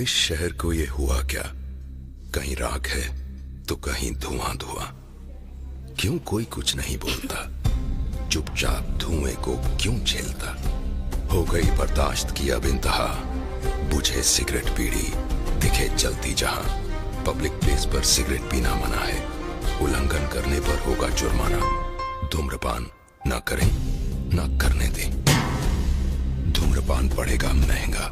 इस शहर को ये हुआ क्या? कहीं राख है तो कहीं धुआं धुआं। क्यों कोई कुछ नहीं बोलता? चुपचाप धुएं को क्यों झेलता? हो गई बर्दाश्त की अब इंतहा। बुझे सिगरेट बीड़ी दिखे जलती जहां। पब्लिक प्लेस पर सिगरेट पीना मना है। उल्लंघन करने पर होगा जुर्माना। धूम्रपान ना करें ना करने दें। धूम्रपान पड़ेगा महंगा।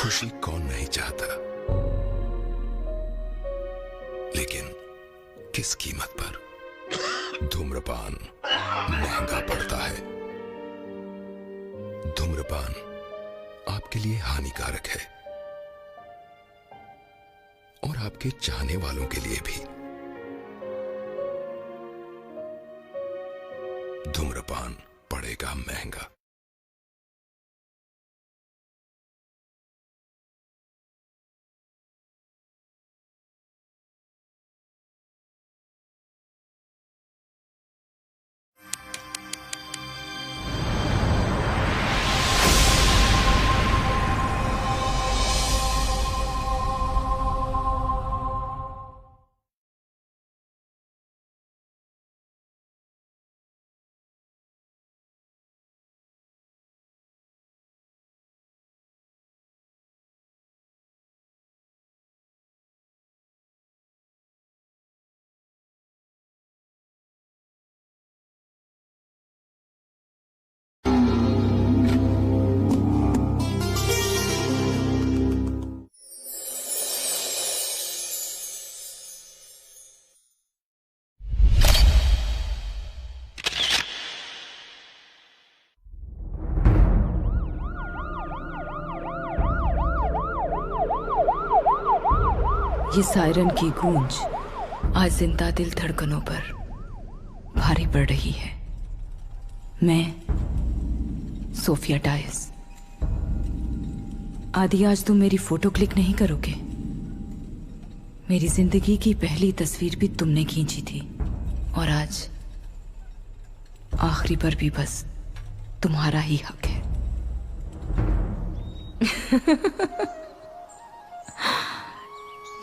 खुशी कौन नहीं चाहता, लेकिन किस कीमत पर? धूम्रपान महंगा पड़ता है। धूम्रपान आपके लिए हानिकारक है और आपके चाहने वालों के लिए भी। धूम्रपान पड़ेगा महंगा। ये सायरन की गूंज आज जिंदा दिल धड़कनों पर भारी पड़ रही है। मैं सोफिया डायस। आदि आज तुम मेरी फोटो क्लिक नहीं करोगे? मेरी जिंदगी की पहली तस्वीर भी तुमने खींची थी और आज आखिरी पर भी बस तुम्हारा ही हक है।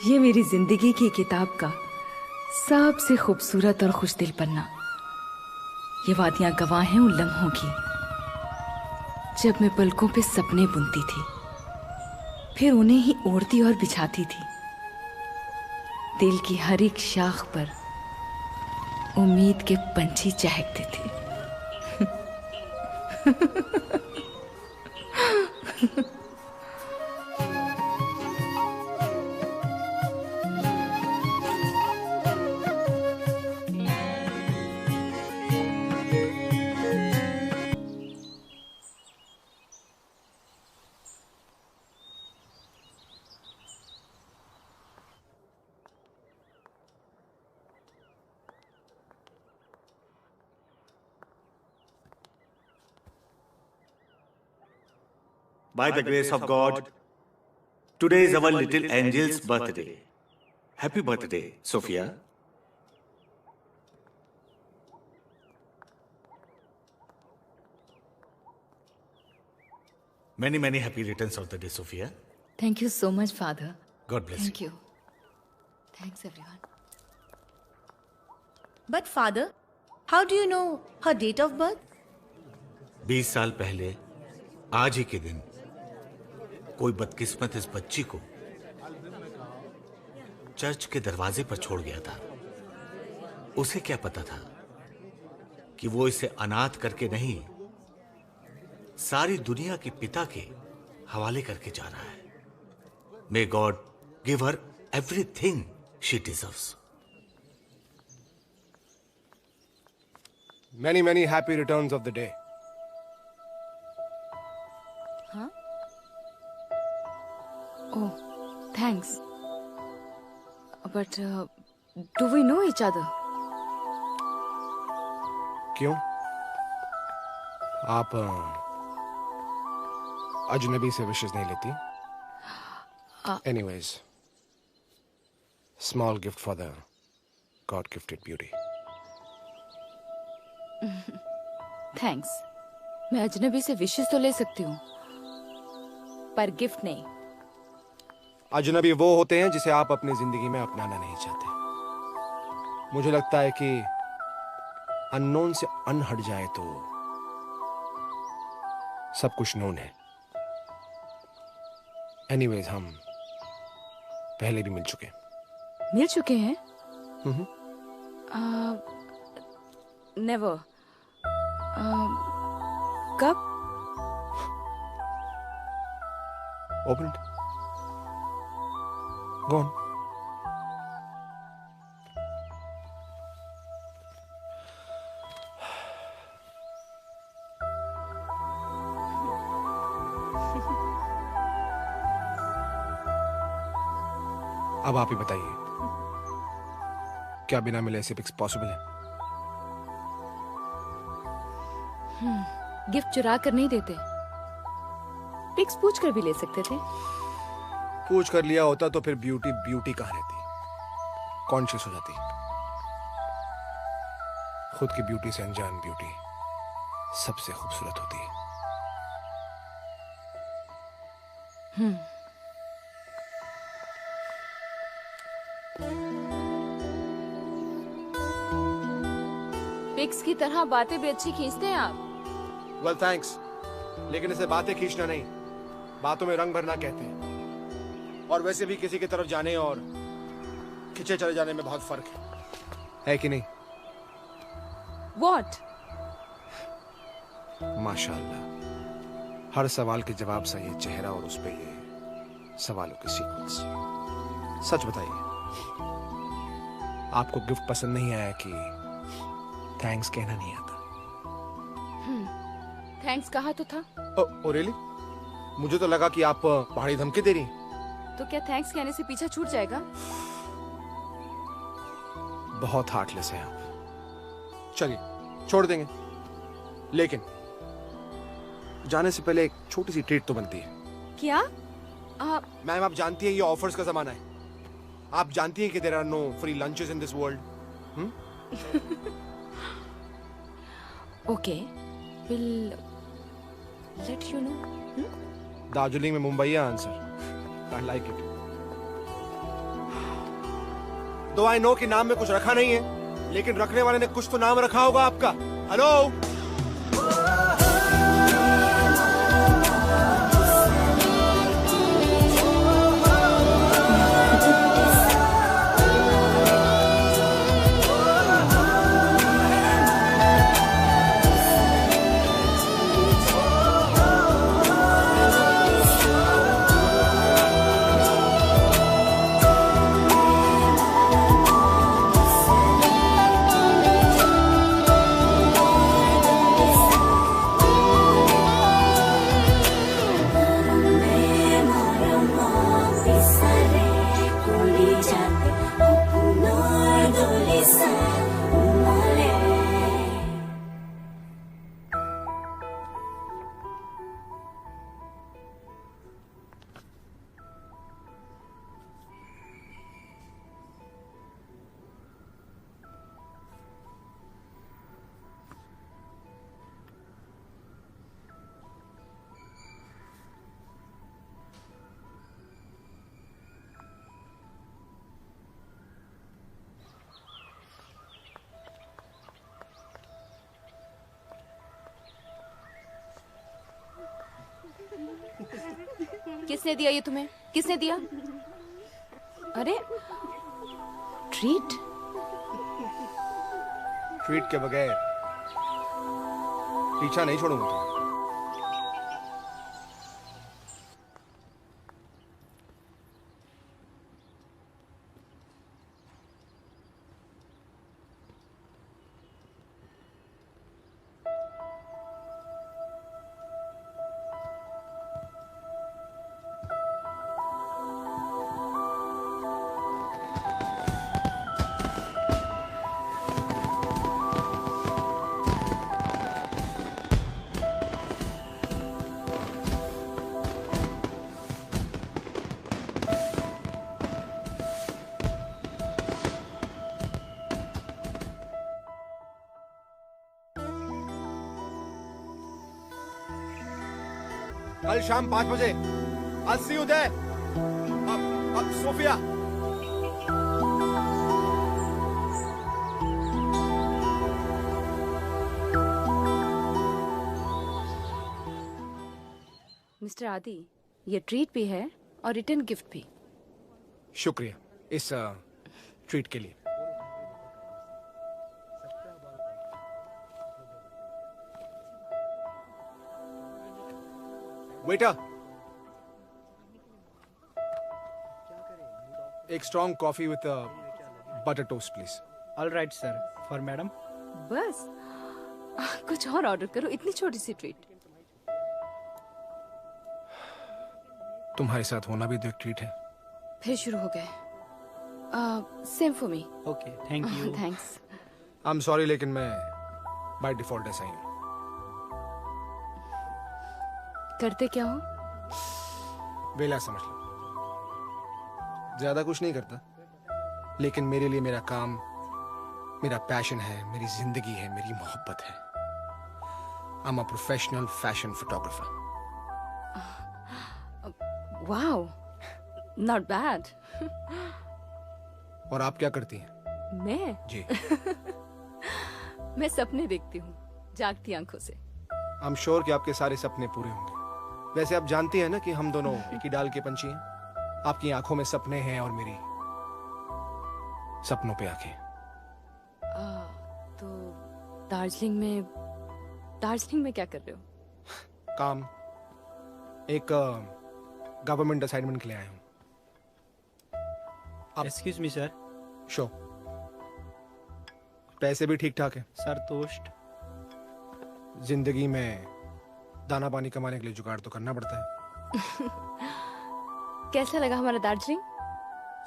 ये मेरी जिंदगी की किताब का सबसे खूबसूरत और खुशदिल पन्ना। ये वादियां गवाह हैं उन लम्हों की जब मैं पलकों पे सपने बुनती थी, फिर उन्हें ही ओढ़ती और बिछाती थी। दिल की हर एक शाख पर उम्मीद के पंछी चहकते थे। By the grace of God, today is our little angel's birthday. Happy birthday, Sophia. Many, many happy returns of the day, Sophia. Thank you so much, Father. God bless Thank you. you. Thanks, everyone. But father, how do you know her date of birth? 20 साल पहले आज ही के दिन कोई बदकिस्मत इस बच्ची को church के दरवाजे पर छोड़ गया था। उसे क्या पता था कि वो इसे अनाथ करके नहीं, सारी दुनिया के पिता के हवाले करके जा रहा है। May God give her everything she deserves. Many, many happy returns of the day. Huh? Oh, thanks. But do we know each other? क्यों? आप अजनबी से विशेष नहीं लेती? Anyways, small gift for the God-gifted beauty. Thanks. मैं अजनबी से विशेष तो ले सकती हूँ, पर गिफ्ट नहीं। अजनबी वो होते हैं जिसे आप अपनी जिंदगी में अपनाना नहीं चाहते। मुझे लगता है कि अननोन से अनहट जाए तो सब कुछ नोन है। एनीवेज, हम पहले भी मिल चुके हैं। मिल चुके हैं? नेवर। कब? Open it. Go on. अब आप ही बताइए, क्या बिना मिले ऐसे पिक्स पॉसिबल है? गिफ्ट चुरा कर नहीं देते, पिक्स पूछ कर भी ले सकते थे। पूछ कर लिया होता तो फिर ब्यूटी ब्यूटी कहाँ रहती, कॉन्शियस हो जाती। खुद की ब्यूटी से अनजान ब्यूटी सबसे खूबसूरत होती है। पिक्स की तरह बातें भी अच्छी खींचते हैं आप। वेल थैंक्स, लेकिन इसे बातें खींचना नहीं, बातों में रंग भरना कहते हैं। और वैसे भी किसी की तरफ जाने और खिंचे चले जाने में बहुत फर्क है कि नहीं? What? माशाअल्लाह, हर सवाल के जवाब सा ये चेहरा और उस पे ये सवालों की सीक्वेंस। सच बताइए, आपको गिफ्ट पसंद नहीं आया कि थैंक्स कहना नहीं आता? थैंक्स कहा तो था। Oh really? मुझे तो लगा कि आप पहाड़ी धमकी दे रही। तो क्या थैंक्स कहने से पीछा छूट जाएगा? बहुत हार्टलेस हैं आप। चलिए छोड़ देंगे, लेकिन जाने से पहले एक छोटी सी ट्रीट तो बनती है। क्या? मैम, आप जानती हैं ये ऑफर्स का जमाना है। आप जानती हैं कि there are no free lunches in this world. Okay, will let you know. Darjeeling में मुंबई है आंसर। I like it. दो आई नो कि नाम में कुछ रखा नहीं है, लेकिन रखने वाले ने कुछ तो नाम रखा होगा आपका। हेलो, किसने दिया ये तुम्हें? किसने दिया? अरे ट्रीट? ट्रीट के बगैर पीछा नहीं छोड़ूंगा तुम्हें। कल शाम 5 बजे। I'll see you there. Sophia. Mister Aadi, ये ट्रीट भी है और रिटर्न गिफ्ट भी। शुक्रिया इस ट्रीट के लिए। वेटर, एक strong coffee with butter toast please. All right sir, for madam. बस कुछ और ऑर्डर करो, इतनी छोटी सी ट्रीट। तुम्हारे साथ होना भी तो एक ट्रीट है। फिर शुरू हो गए। Same for me. Okay, thank you. Thanks. I am sorry, लेकिन मैं बाय डिफॉल्ट ऐसा ही हूं। करते क्या हो? वेला समझ लो। ज्यादा कुछ नहीं करता, लेकिन मेरे लिए मेरा काम मेरा पैशन है, मेरी जिंदगी है, मेरी मोहब्बत है। I am a professional fashion photographer. Wow, not bad. और आप क्या करती हैं? मैं जी। मैं सपने देखती हूँ जागती आंखों से। आई एम श्योर कि आपके सारे सपने पूरे होंगे। वैसे आप जानती हैं ना कि हम दोनों एक ही डाल के पंछी हैं। आपकी आंखों में सपने हैं और मेरी सपनों पे आंखें। तो दार्जिलिंग में क्या कर रहे हो? काम, एक गवर्नमेंट असाइनमेंट के लिए आया हूँ। Excuse me sir. शो, पैसे भी ठीक ठाक है सर, तोस्ट। जिंदगी में दाना पानी कमाने के लिए जुगाड़ तो करना पड़ता है। कैसा लगा हमारा दार्जिलिंग?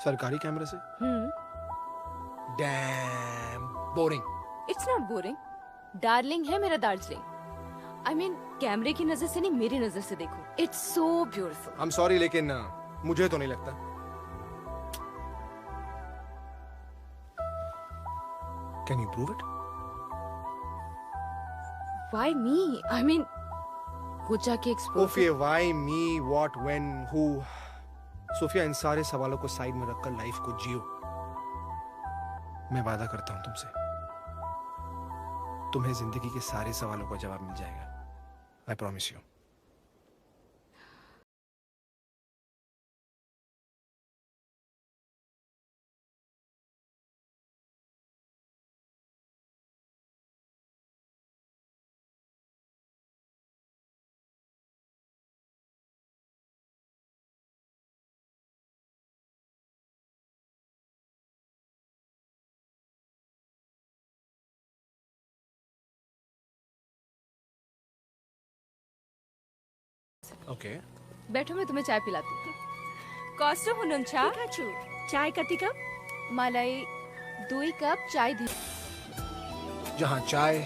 सरकारी कैमरे से damn boring. It's not boring, darling है मेरा दार्जिलिंग। आई मीन कैमरे की नजर से नहीं, मेरी नजर से देखो। It's so beautiful. I am sorry, लेकिन मुझे तो नहीं लगता। Can you prove it? Why me? I mean कुछ जाके explore. Sofia, why me, what, when, who? Sofia, इन सारे सवालों को साइड में रखकर लाइफ को जियो। मैं वादा करता हूं तुमसे, तुम्हें जिंदगी के सारे सवालों का जवाब मिल जाएगा। I promise you. ओके, बैठो, मैं तुम्हें चाय पिलाती हूँ। कॉस्टो हुनुंचा चाय कति कप? मलाई 2 कप चाय दी। जहां चाय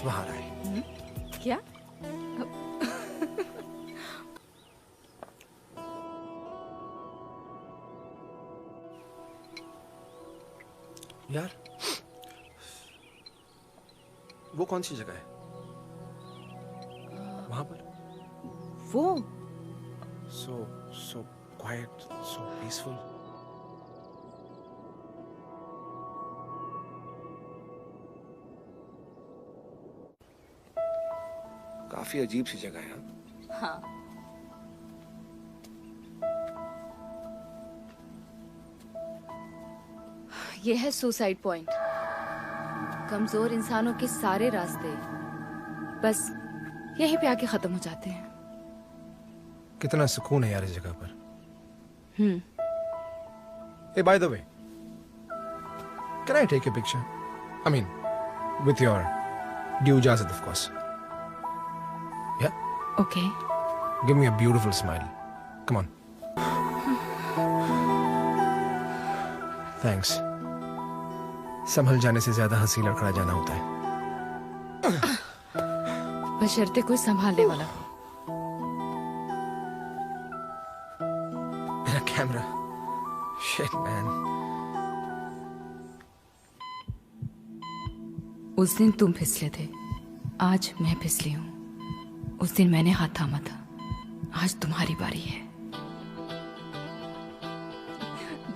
वहां राय। क्या? यार, वो कौन सी जगह है वहां पर? वो so quiet, so peaceful. काफी अजीब सी जगह है। हाँ, ये है सुसाइड पॉइंट। कमजोर इंसानों के सारे रास्ते बस यहीं पे आके खत्म हो जाते हैं। कितना सुकून है यार इस जगह पर। Hey, by the way, can I take a picture? I mean, with your due ijazat, of course. Yeah? Okay. Give me a beautiful smile. Come on. Thanks. संभल जाने से ज्यादा हंसी लड़खड़ा जाना होता है। बशर्ते कोई संभालने वाला हो। मेरा कैमरा। Shit, man. उस दिन तुम फिसले थे, आज मैं फिसली हूँ। उस दिन मैंने हाथ थामा था, आज तुम्हारी बारी है।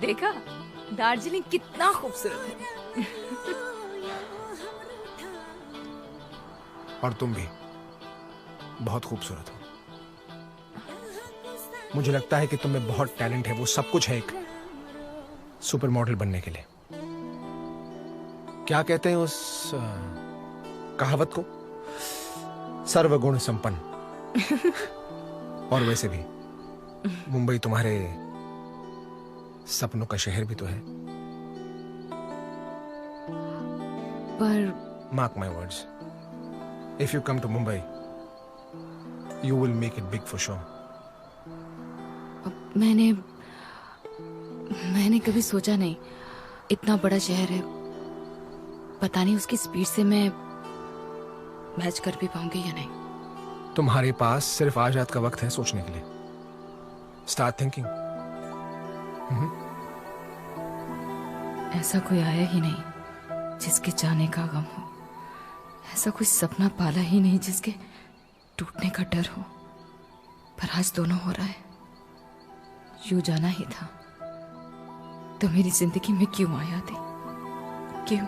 देखा दार्जिलिंग कितना खूबसूरत है। और तुम भी बहुत खूबसूरत हो। मुझे लगता है कि तुम में बहुत टैलेंट है, वो सब कुछ है एक सुपर मॉडल बनने के लिए। क्या कहते हैं उस कहावत को, सर्वगुण संपन्न। और वैसे भी मुंबई तुम्हारे सपनों का शहर भी तो है। पर mark my words, if you come to Mumbai you will make it big for sure. मैंने कभी सोचा नहीं, इतना बड़ा शहर है, पता नहीं उसकी स्पीड से मैं मैच कर भी पाऊंगी या नहीं। तुम्हारे पास सिर्फ आज रात का वक्त है सोचने के लिए। Start thinking. ऐसा कोई आया ही नहीं जिसके जाने का गम हो, ऐसा कोई सपना पाला ही नहीं जिसके टूटने का डर हो। पर आज दोनों हो रहा है। यूं जाना ही था तो मेरी जिंदगी में क्यों आया थी, क्यों?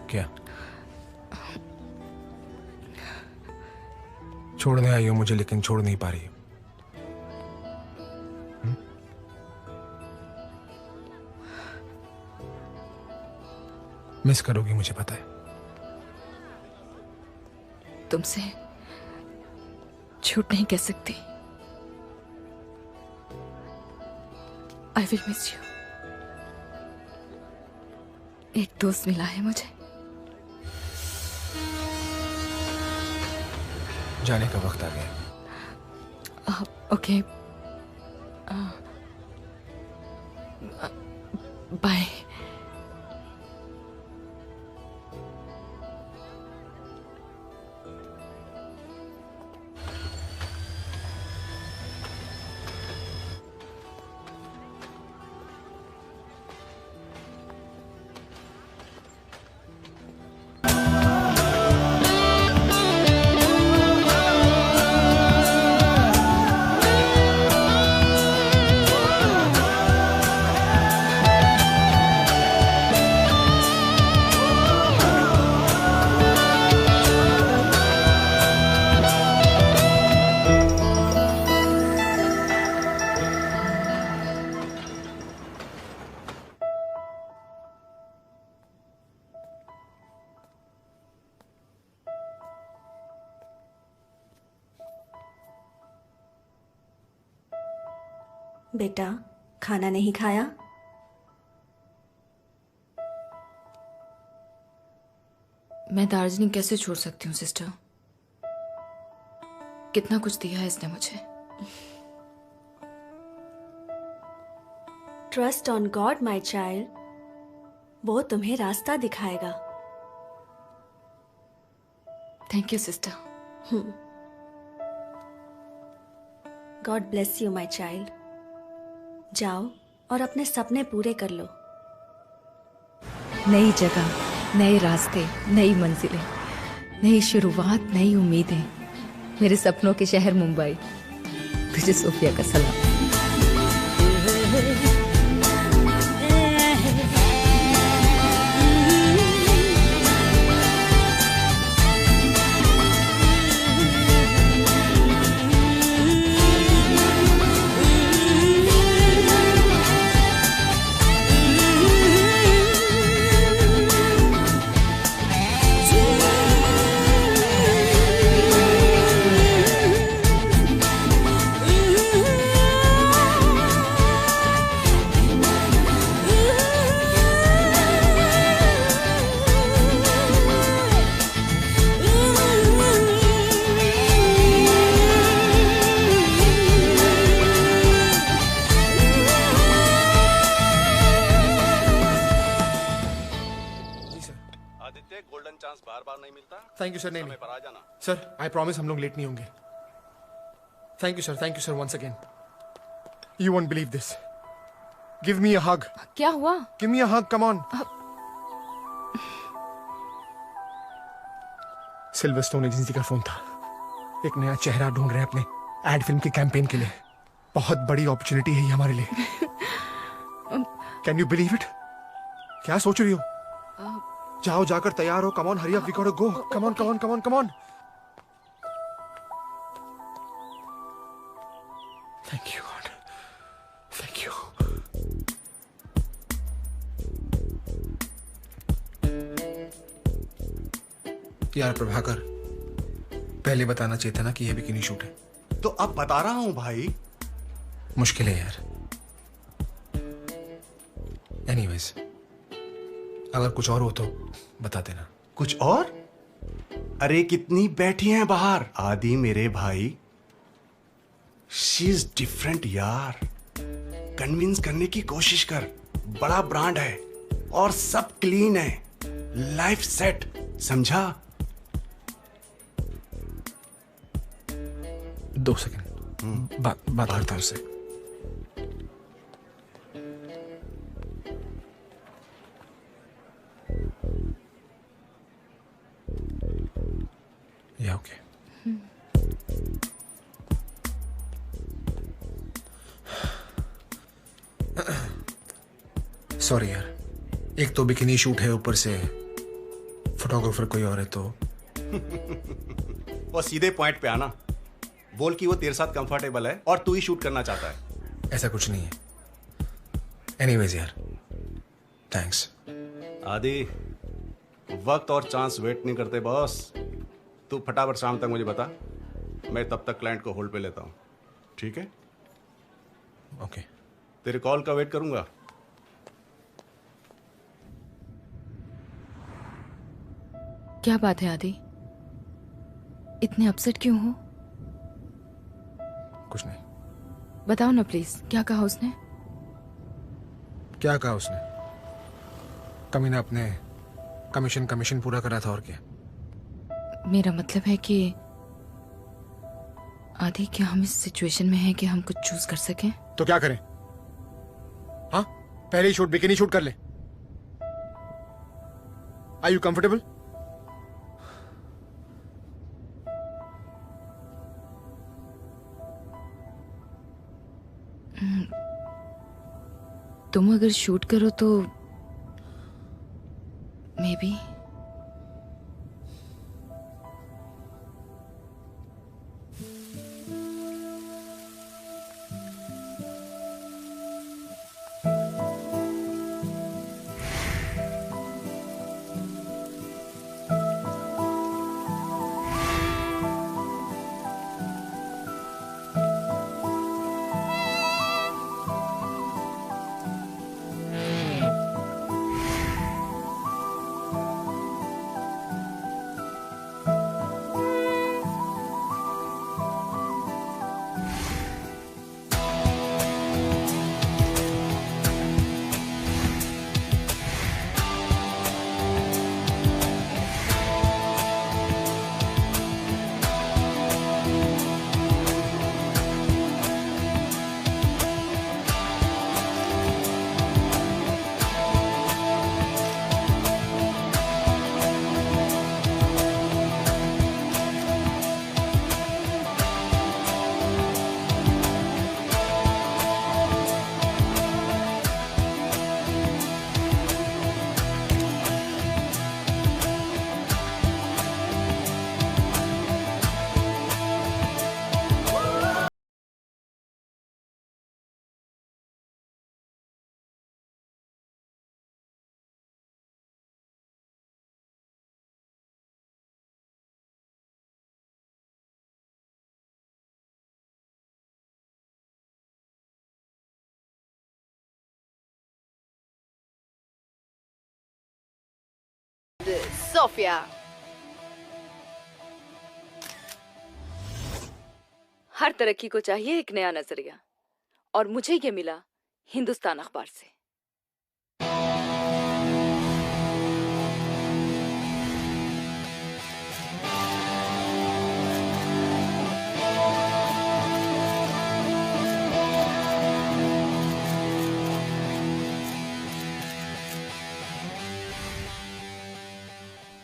क्या छोड़ने आई हो मुझे, लेकिन छोड़ नहीं पा रही हो। मिस करोगी मुझे पता है। तुमसे छूट नहीं कह सकती। I will miss you. एक दोस्त मिला है मुझे। जाने का वक्त आ गया। Okay, bye. बेटा, खाना नहीं खाया? मैं दार्जिलिंग कैसे छोड़ सकती हूँ सिस्टर? कितना कुछ दिया है इसने मुझे। Trust on God my child, वो तुम्हें रास्ता दिखाएगा। Thank you sister. God bless you my child. जाओ और अपने सपने पूरे कर लो। नई जगह, नए रास्ते, नई मंजिलें, नई शुरुआत, नई उम्मीदें। मेरे सपनों के शहर मुंबई, तुझे सोफिया का सलाम। Thank you sir. नहीं पर आ जाना सर, आई प्रॉमिस हम लोग लेट नहीं होंगे। Thank you, sir, once again. You won't believe this. Give me a hug. क्या हुआ? Give me a hug, come on. Silverstone agency का फोन था. एक नया चेहरा ढूंढ रहे हैं अपने एड फिल्म के कैंपेन के लिए. बहुत बड़ी अपॉर्चुनिटी है ये हमारे लिए. Can you believe it? क्या सोच रही हो? जाओ, जाकर तैयार हो. Come on, hurry up, we gotta go. Come on. Thank you, God. Thank you. यार प्रभाकर, पहले बताना चाहिए था ना कि ये बिकिनी शूट है. तो अब बता रहा हूं भाई. मुश्किल है यार. एनीवेज, अगर कुछ और हो तो बता देना. कुछ और? अरे कितनी बैठी हैं बाहर. आदि मेरे भाई, शी इज डिफरेंट यार. कन्विंस करने की कोशिश कर. बड़ा ब्रांड है और सब क्लीन है. लाइफ सेट, समझा? 2 सेकंड. बात करता हूं उससे. या ओके. सॉरी यार, एक तो बिकिनी शूट है, ऊपर से फोटोग्राफर कोई और है तो. वो सीधे पॉइंट पे आना. बोल कि वो तेरे साथ कंफर्टेबल है और तू ही शूट करना चाहता है. ऐसा कुछ नहीं है. एनीवेज यार, थैंक्स. आदि, वक्त और चांस वेट नहीं करते बॉस. तू फटाफट शाम तक मुझे बता. मैं तब तक क्लाइंट को होल्ड पे लेता हूं. ठीक है? ओके. तेरे कॉल का वेट करूंगा. क्या बात है आदि? इतने अपसेट क्यों हो? कुछ नहीं. बताओ ना प्लीज, क्या कहा उसने? क्या कहा उसने? कमीना अपने कमीशन पूरा करा था और क्या. मेरा मतलब है कि आदि, क्या हम इस सिचुएशन में हैं कि हम कुछ चूज कर सकें? तो क्या करें? हाँ, पहले ही शूट बिकिनी शूट कर ले. Are you comfortable? तुम अगर शूट करो तो मे बी. सोफिया, हर तरक्की को चाहिए एक नया नजरिया, और मुझे ये मिला हिंदुस्तान अखबार से.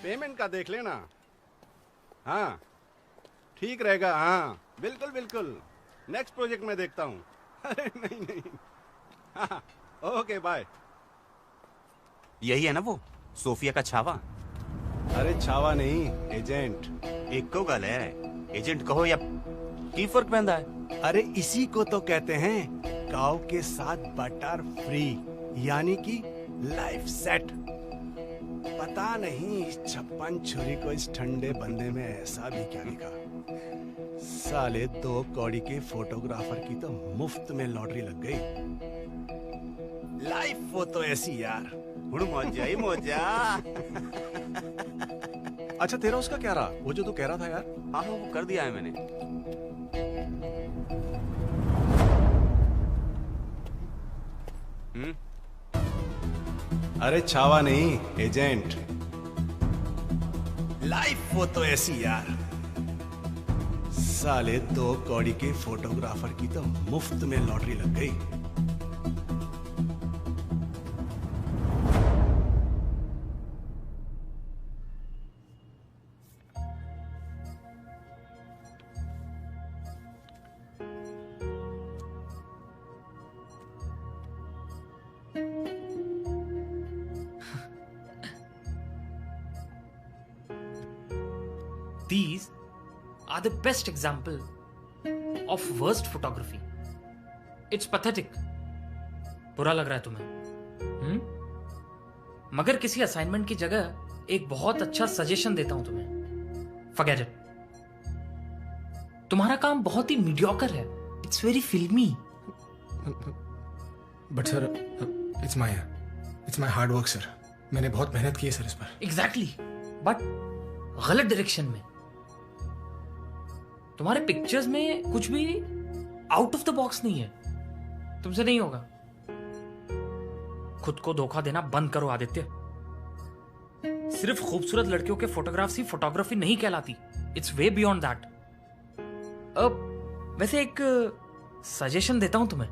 पेमेंट का देख लेना। हाँ ठीक रहेगा। हाँ बिल्कुल बिल्कुल, नेक्स्ट प्रोजेक्ट में देखता हूँ। अरे नहीं नहीं, हाँ ओके बाय। यही है ना वो सोफिया का छावा? अरे छावा नहीं, एजेंट। एक को गल है, एजेंट कहो या की फर्क पैंदा है? अरे इसी को तो कहते हैं काऊ के साथ बटर फ्री, यानी कि लाइफ सेट। पता नहीं इस 56 छुरी को इस ठंडे बंदे में ऐसा भी क्या लिखा। साले 2 कौड़ी के फोटोग्राफर की तो मुफ्त में लॉटरी लग गई। लाइफ वो तो ऐसी यार। हुण मौजा ही मौजा। अच्छा तेरा उसका क्या रहा, वो जो तू कह रहा था यार? हाँ हाँ वो कर दिया है मैंने। अरे छावा नहीं, एजेंट। लाइफ वो तो ऐसी यार। साले 2 कौड़ी के फोटोग्राफर की तो मुफ्त में लॉटरी लग गई। These are the best example of worst photography. It's pathetic. बुरा लग रहा है तुम्हें? मगर किसी असाइनमेंट की जगह एक बहुत अच्छा सजेशन देता हूं तुम्हें। Forget it. तुम्हारा काम बहुत ही मीडियोकर है। It's very filmy. But sir, it's my hard work sir. मैंने बहुत मेहनत की है सर इस पर। Exactly. But गलत डायरेक्शन में। तुम्हारे पिक्चर्स में कुछ भी आउट ऑफ द बॉक्स नहीं है। तुमसे नहीं होगा। खुद को धोखा देना बंद करो आदित्य। सिर्फ खूबसूरत लड़कियों के फोटोग्राफ्स ही फोटोग्राफी नहीं कहलाती। It's way beyond that. अब वैसे एक सजेशन देता हूं तुम्हें।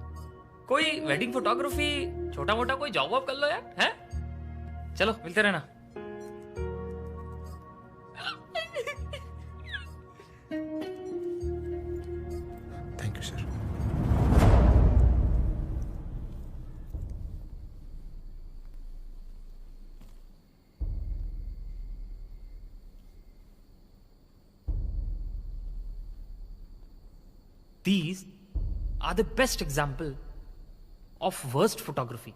कोई वेडिंग फोटोग्राफी छोटा मोटा कोई जॉब वॉब कर लो यार, है? चलो मिलते रहना। Thank you sir. These are the best example of worst photography.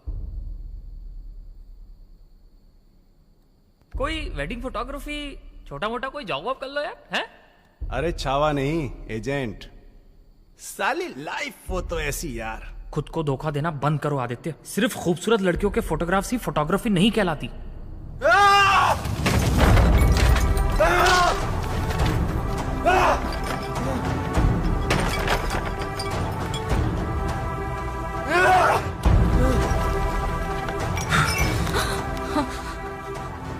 कोई वेडिंग फोटोग्राफी छोटा मोटा कोई जॉब वॉब कर लो यार, है? अरे छावा नहीं, एजेंट। साली लाइफ वो तो ऐसी यार। खुद को धोखा देना बंद करो आदित्य। सिर्फ खूबसूरत लड़कियों के फोटोग्राफ्स ही फोटोग्राफी नहीं कहलाती।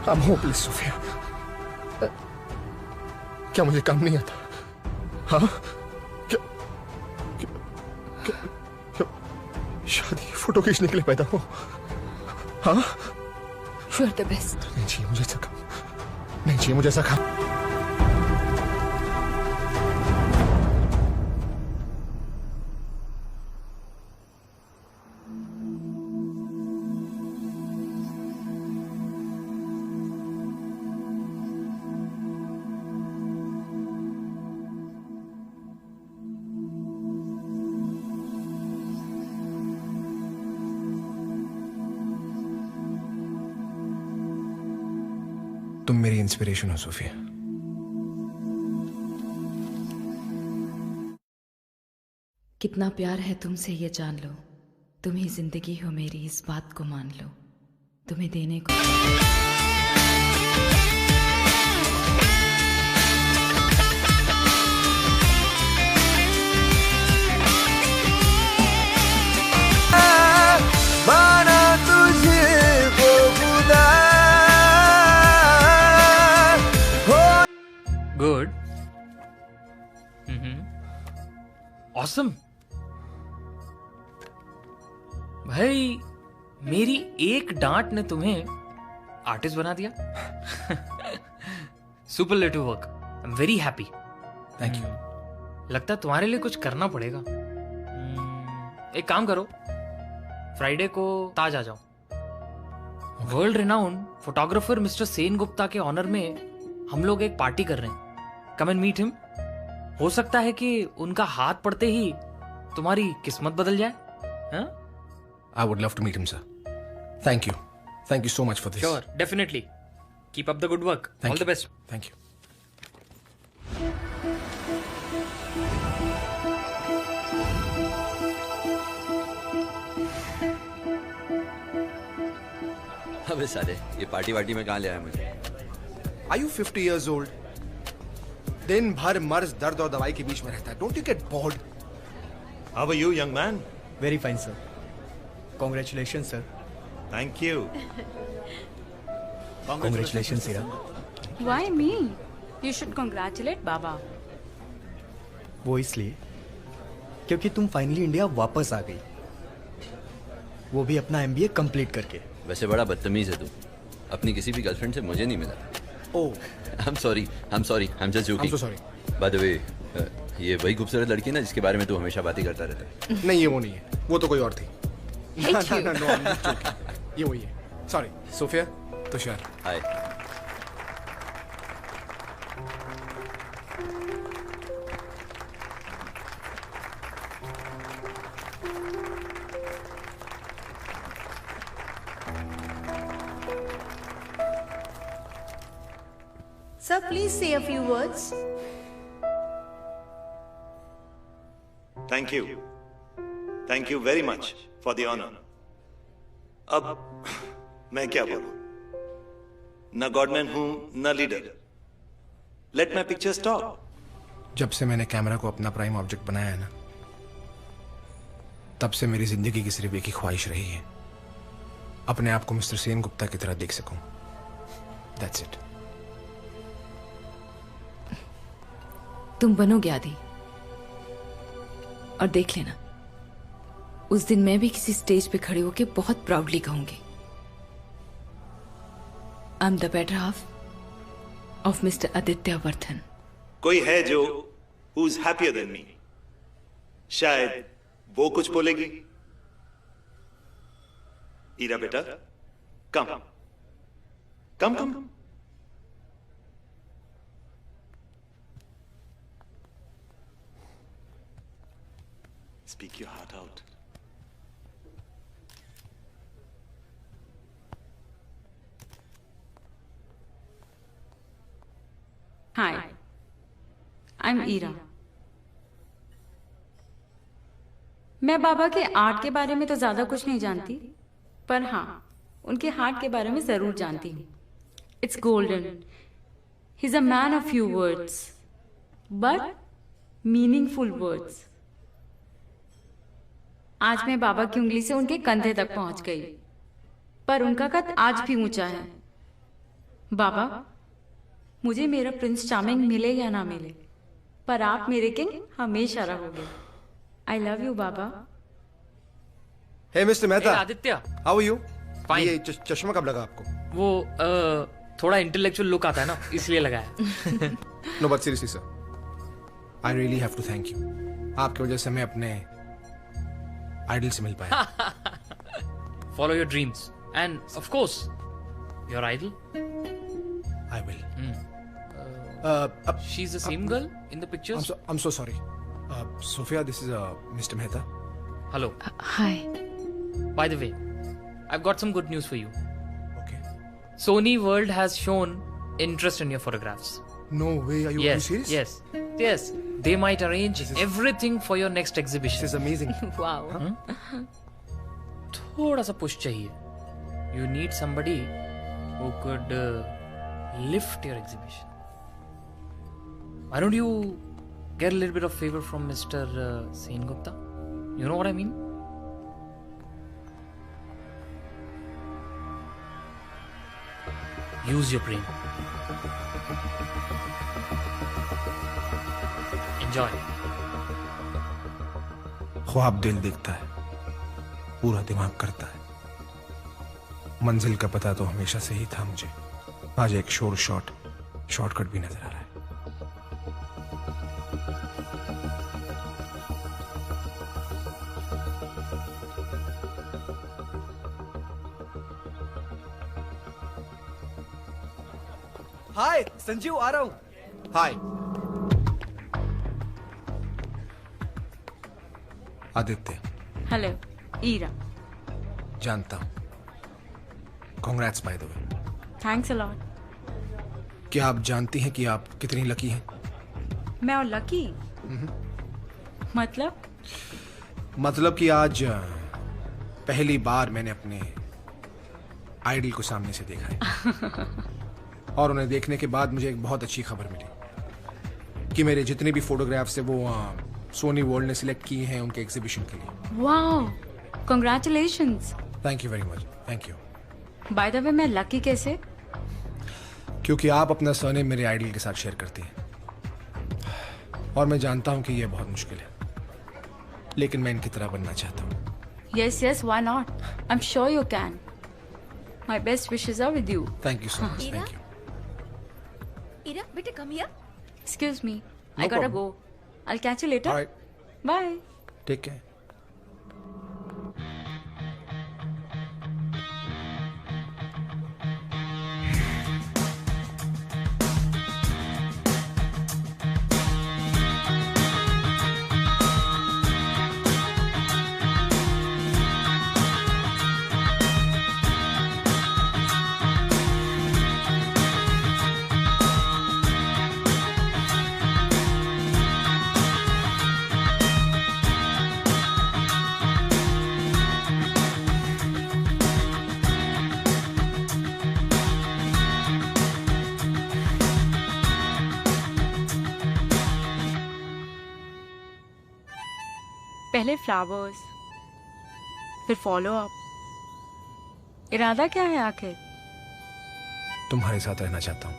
I'm hopeless, Sophia. क्या मुझे काम नहीं आता? हाँ? क्या शादी फोटो खींचने के लिए पैदा हो? हाँ? You are the best. नहीं चाहिए मुझे ऐसा काम। नहीं चाहिए मुझे ऐसा काम। तुम मेरी इंस्पिरेशन हो सोफिया। कितना प्यार है तुमसे ये जान लो। तुम ही जिंदगी हो मेरी, इस बात को मान लो। तुम्हें देने को गुड। ऑसम। भाई मेरी एक डांट ने तुम्हें आर्टिस्ट बना दिया। Superlative work, I am very happy. Thank you. लगता है तुम्हारे लिए कुछ करना पड़ेगा। एक काम करो, फ्राइडे को ताज आ जाओ। World renowned photographer mister Sen Gupta के ऑनर में हम लोग एक पार्टी कर रहे हैं। Come and meet him. हो सकता है कि उनका हाथ पड़ते ही तुम्हारी किस्मत बदल जाए। हाँ? I would love to meet him, sir. Thank you. Thank you so much for this. Sure, definitely. Keep up the good work. All the best. Thank you. अबे साले, ये पार्टी वार्टी में कहाँ ले आया मुझे? Are you 50 years old? दिन भर मर्ज दर्द और दवाई के बीच में रहता है। Don't you get bored? How are you, young man? Very fine, sir. Congratulations, sir. Thank you. Congratulations, Ira. Why me? You should congratulate Baba. वो इसलिए क्योंकि तुम फाइनली इंडिया वापस आ गई, वो भी अपना MBA कंप्लीट करके। वैसे बड़ा बदतमीज है तू। अपनी किसी भी गर्लफ्रेंड से मुझे नहीं मिला। Oh, I'm sorry, I'm so joking. I'm so sorry. By the way, ये वही खूबसूरत लड़की है ना जिसके बारे में तू हमेशा बातें करता रहता है? नहीं, ये वो नहीं है। वो तो कोई और थी। Hate you. No, I'm just joking. ये वही है। Sorry, Sophia, Tushar. Hi. Sir, please say a few words. Thank you. Thank you very much for the honor. अब मैं क्या बोलूं? न गॉडमैन हूं, न leader. Let my pictures talk. जब से मैंने कैमरा को अपना प्राइम ऑब्जेक्ट बनाया है ना, तब से मेरी जिंदगी की सिर्फ एक ही ख्वाहिश रही है, अपने आप को मिस्टर सेन गुप्ता की तरह देख सकूं। That's it. तुम बनोगे आदि, और देख लेना, उस दिन मैं भी किसी स्टेज पे खड़े होके बहुत प्राउडली कहूंगी, I am the better half of mister Aditya Vardhan. कोई है जो who's happier than me? शायद वो कुछ बोलेगी। ईरा बेटा, कम कम कम। Speak your heart out. Hi, I'm Ira. मैं बाबा के आर्ट के बारे में तो ज्यादा कुछ नहीं जानती, पर हाँ, उनके हार्ट के बारे में जरूर जानती हूँ। It's golden. He's a man of few words, but meaningful words. आज मैं बाबा की उंगली से उनके कंधे तक पहुंच गई, पर उनका कद आज भी ऊंचा है। बाबा, मुझे मेरा प्रिंस चार्मिंग मिले या ना मिले, पर आप मेरे किंग हमेशा रहोगे। आई love you Baba. Hey, Mr. Mehta. Hey, Aditya. How are you? Fine. ये चश्मा कब लगा आपको? वो थोड़ा इंटेलेक्चुअल लुक आता है ना, इसलिए लगाया। No, but seriously, sir. I really have to thank you. आपकी वजह से मैं अपने आइडल से मिल पाया। Follow your dreams, and of course, your idol. I will. She's the same girl in the pictures. I'm so sorry. Sophia, this is Mr. Mehta. Hello. Hi. By the way, I've got some good news for you. Okay. Sony World has shown interest in your photographs. No way. Are you Yes, serious? yes, yes. They might arrange everything for your next exhibition. This is amazing. Wow. थोड़ा सा push चाहिए. You need somebody who could lift your exhibition. Why don't you get a little bit of favor from Mr. Sen Gupta? You know what I mean? Use your brain. Enjoy. ख्वाब दिल देखता है, पूरा दिमाग करता है, मंजिल का पता तो हमेशा से ही था मुझे। आज एक शॉर्टकट भी नजर आ रहा है। हाय संजीव, आ रहा हूँ। हाय आदित्य। हेलो ईरा। जानता हूँ। Congrats by the way. Thanks a lot. क्या आप जानती हैं कि आप कितनी लकी हैं? मैं और लकी? मतलब कि आज पहली बार मैंने अपने आइडल को सामने से देखा है। और उन्हें देखने के बाद मुझे एक बहुत अच्छी खबर मिली कि मेरे जितने भी फोटोग्राफ्स है वो सोनी वर्ल्ड ने सिलेक्ट किए हैं उनके एग्जीबिशन के लिए। Wow, congratulations. Thank you very much. Thank you. By the way, मैं लकी कैसे? क्योंकि आप अपना सरनेम मेरे आइडल के साथ शेयर करती हैं। और मैं जानता हूं कि यह बहुत मुश्किल है, लेकिन मैं इनकी तरह बनना चाहता हूं। Yes yes, why not? I am sure you can. My best wishes are with you. Thank you so much. Thank you. Ira, beta, come here. Excuse me. No I gotta problem. go. I'll catch you later. All right. Bye. Take care. पहले flowers, फिर follow up. इरादा क्या है आखिर? तुम्हारे साथ रहना चाहता हूँ।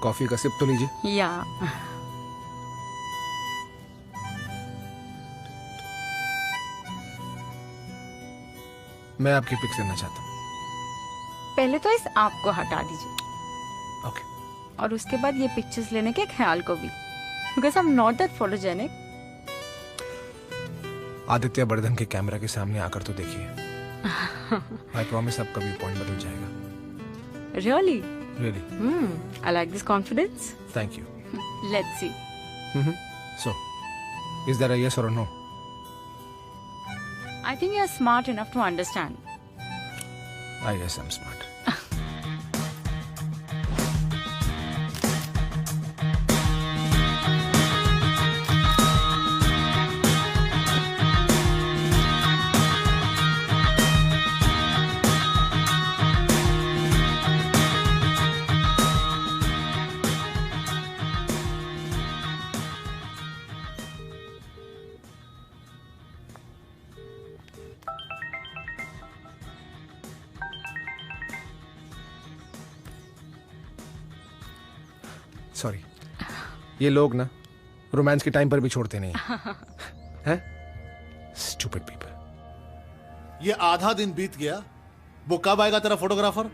कॉफी का सिप तो लीजिए। या मैं आपकी पिक्स लेना चाहता हूँ। पहले तो इस आँख को हटा दीजिए। ओके। और उसके बाद ये पिक्चर्स लेने के ख्याल को भी। Because I'm not that photogenic. Aditya Vardhan के कैमरा के सामने आकर तो देखिए। I promise आपका भी पॉइंट बदल जाएगा। Really? Really? I like this confidence. Thank you. Let's see. So, is that a yes or a no? I think you're smart enough to understand. I guess I'm smart. Sorry, ये लोग ना romance के time पर भी छोड़ते नहीं हैं? Stupid people. ये आधा दिन बीत गया, वो कब आएगा तेरा फोटोग्राफर?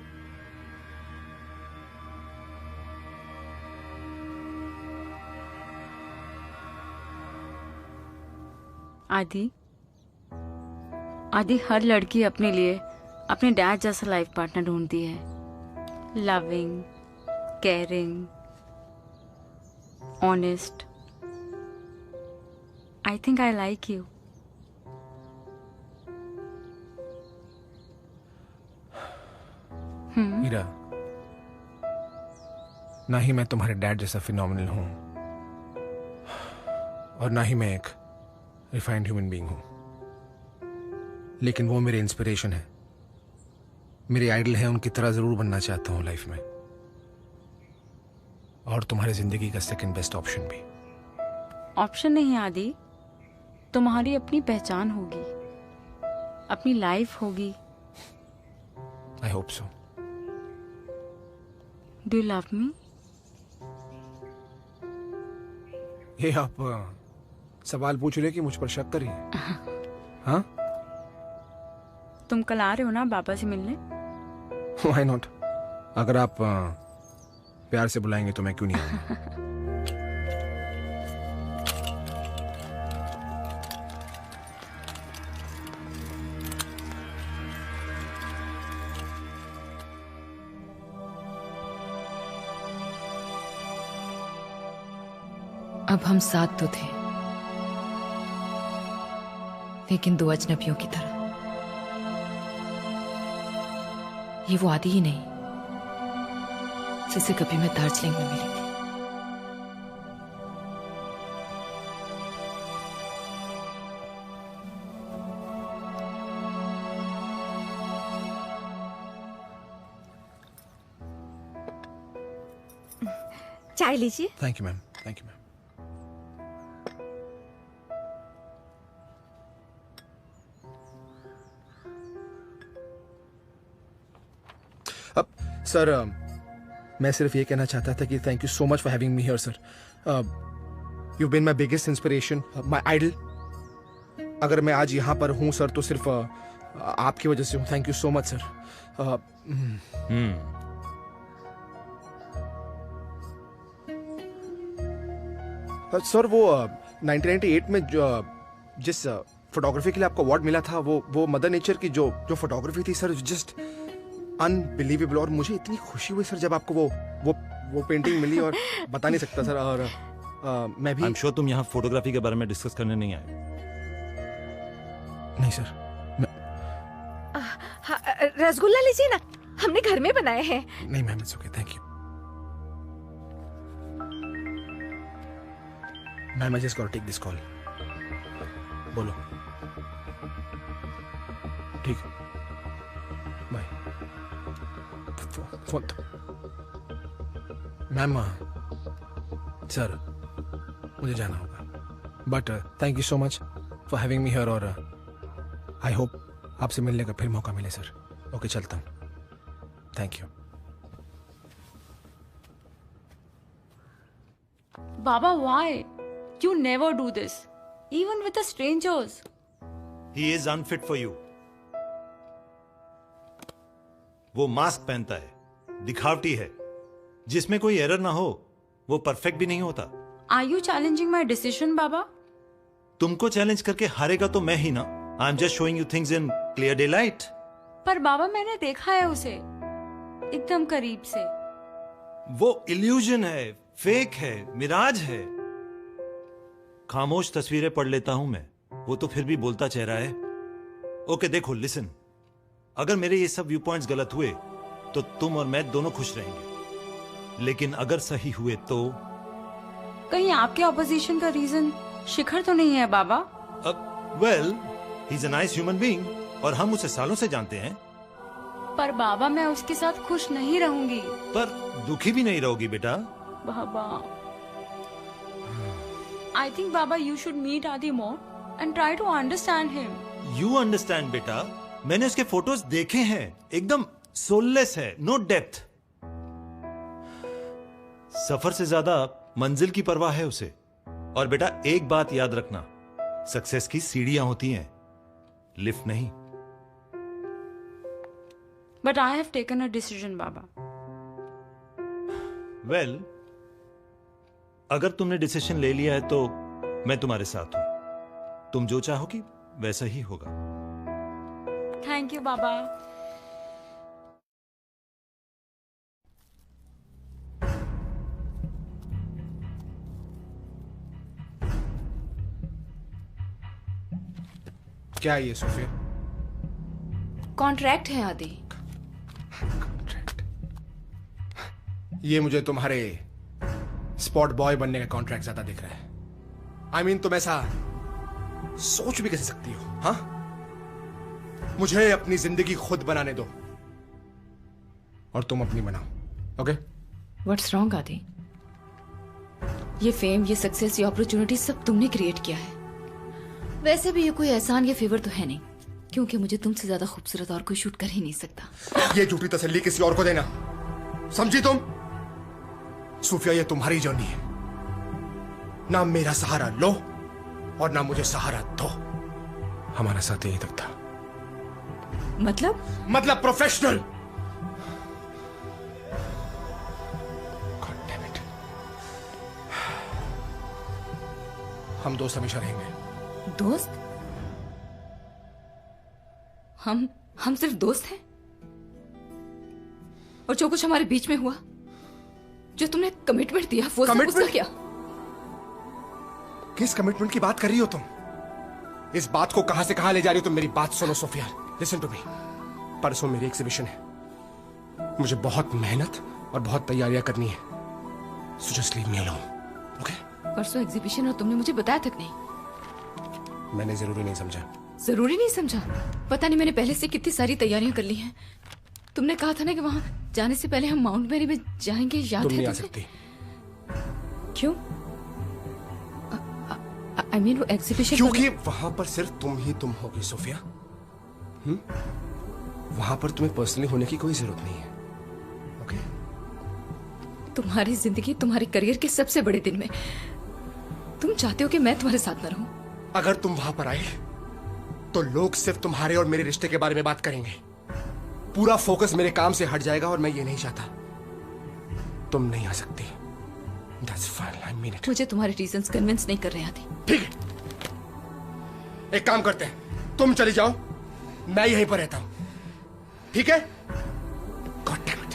आदि हर लड़की अपने लिए अपने डैड जैसा लाइफ पार्टनर ढूंढती है। Loving, caring, honest. I think I like you. Meera, ना ही मैं तुम्हारे डैड जैसा फिनोमिनल हूं और ना ही मैं एक रिफाइंड ह्यूमन बीइंग हूं, लेकिन वो मेरे इंस्पिरेशन है, मेरे आइडल है। उनकी तरह जरूर बनना चाहता हूं लाइफ में, और तुम्हारी जिंदगी का सेकंड बेस्ट ऑप्शन भी। ऑप्शन नहीं आदि, तुम्हारी अपनी पहचान होगी, अपनी लाइफ होगी। I hope so. Do you love me? ये आप सवाल पूछ रहे कि मुझ पर शक कर रही हैं? हाँ? तुम कल आ रहे हो ना बाबा से मिलने? Why not? अगर आप प्यार से बुलाएंगे तो मैं क्यों नहीं आऊंगा? अब हम साथ तो थे, लेकिन दो अजनबियों की तरह। ये वो आदि ही नहीं जिसे कभी मैं दार्जिलिंग में मिली थी। चाय लीजिए। Thank you ma'am, thank you ma'am. अब सर मैं सिर्फ ये कहना चाहता था कि thank you so much for having me here sir. You been my biggest inspiration, my idol. अगर मैं आज यहाँ पर हूँ सर तो सिर्फ आपकी वजह से हूँ। Thank you so much sir. Sir वो 1998 में जिस फोटोग्राफी के लिए आपको अवार्ड मिला था, वो मदर नेचर की जो फोटोग्राफी थी सर, जस्ट अनबिलीवेबल। और मुझे इतनी खुशी हुई सर जब आपको वो पेंटिंग मिली, और बता नहीं सकता सर। और मैं भी I'm sure तुम यहाँ फोटोग्राफी के बारे में डिस्कस करने नहीं आए। नहीं सर। रसगुल्ला लीजिए ना, हमने घर में बनाए हैं। नहीं ma'am, it's okay, thank you ma'am. I just got to take this call. बोलो। ठीक, बाय। Phone ma'am. सर मुझे जाना होगा, but thank you so much for having me here, और आई होप आपसे मिलने का फिर मौका मिले सर। ओके, चलता हूँ। Thank you. Baba, why? You never do this, even with the strangers. He is unfit for you. वो मास्क पहनता है, दिखावटी है, जिसमें कोई एरर ना हो वो परफेक्ट भी नहीं होता। Are you challenging my decision, Baba? तुमको चैलेंज करके हारेगा तो मैं ही ना। I am just showing you things in clear day light. पर बाबा मैंने देखा है उसे एकदम करीब से। वो इल्यूजन है, फेक है, मिराज है। खामोश तस्वीरें पढ़ लेता हूं मैं, वो तो फिर भी बोलता चेहरा है। ओके देखो, लिसन, अगर मेरे ये सब व्यू पॉइंट्स गलत हुए तो तुम और मैं दोनों खुश रहेंगे, लेकिन अगर सही हुए तो कहीं आपके ऑपोजिशन का रीजन शिखर तो नहीं है बाबा? Well, he is a nice human being और हम उसे सालों से जानते हैं। पर बाबा मैं उसके साथ खुश नहीं रहूंगी। पर दुखी भी नहीं रहोगी बेटा। बाबा, I think Baba you should meet Adi more and try to understand him. You understand बेटा, मैंने उसके फोटोज देखे हैं, एकदम सोललेस है, नो डेप्थ। सफर से ज्यादा मंजिल की परवाह है उसे। और बेटा एक बात याद रखना, सक्सेस की सीढ़ियां होती हैं, लिफ्ट नहीं। But I have taken a decision, Baba. Well, अगर तुमने डिसीजन ले लिया है तो मैं तुम्हारे साथ हूं। तुम जो चाहोगी वैसा ही होगा। Thank you, Baba. क्या है ये सोफिया? कॉन्ट्रैक्ट है आदि। ये मुझे तुम्हारे स्पॉट बॉय बनने का कॉन्ट्रैक्ट ज्यादा दिख रहा है। I mean, तुम ऐसा सोच भी कैसे सकती हो? हाँ, मुझे अपनी जिंदगी खुद बनाने दो और तुम अपनी बनाओ। ओके? What's wrong आदि? ये फेम, ये सक्सेस, ये अपॉर्चुनिटी सब तुमने क्रिएट किया है। वैसे भी ये कोई एहसान या फेवर तो है नहीं, क्योंकि मुझे तुमसे ज्यादा खूबसूरत और कोई शूट कर ही नहीं सकता। ये झूठी तसल्ली किसी और को देना, समझी तुम? सूफिया, ये तुम्हारी जर्नी है, ना मेरा सहारा लो और ना मुझे सहारा दो। हमारा साथ यहीं तक था। मतलब प्रोफेशनल। God damn it. हम दोस्त हमेशा रहेंगे। दोस्त? हम सिर्फ दोस्त हैं? और जो कुछ हमारे बीच में हुआ, जो तुमने कमिटमेंट दिया, वो सब उसका क्या? किस कमिटमेंट की बात कर रही हो तुम? इस बात को कहां से कहां ले जा रही हो तुम? मेरी बात सुनो सोफिया, लिसन टू मी। परसों मेरी एग्जीबिशन है, मुझे बहुत मेहनत और बहुत तैयारियां करनी है। So just leave me alone, okay? परसों एग्जीबिशन और तुमने मुझे बताया तक नहीं। मैंने जरूरी नहीं समझा। जरूरी नहीं समझा? पता नहीं मैंने पहले से कितनी सारी तैयारियां कर ली हैं। तुमने कहा था ना कि वहां जाने से पहले हम माउंट मैरी में जाएंगे, याद है? तुम नहीं आ सकती। क्यों? I mean, वो एग्जीबिशन क्योंकि वहां पर सिर्फ तुम ही तुम होगी सोफिया। वहां पर तुम्हें पर्सनली होने की कोई जरूरत नहीं है, ओके? तुम्हारी जिंदगी, तुम्हारे करियर के सबसे बड़े दिन में तुम चाहते हो कि मैं तुम्हारे साथ न रहूं? अगर तुम वहां पर आए तो लोग सिर्फ तुम्हारे और मेरे रिश्ते के बारे में बात करेंगे। पूरा फोकस मेरे काम से हट जाएगा और मैं ये नहीं चाहता। तुम नहीं आ सकती। That's fine, I mean it. मुझे तुम्हारे रीजंस कन्विंस नहीं कर रहे आदि। ठीक है, एक काम करते हैं, तुम चली जाओ, मैं यहीं पर रहता हूं, ठीक है? God damn it.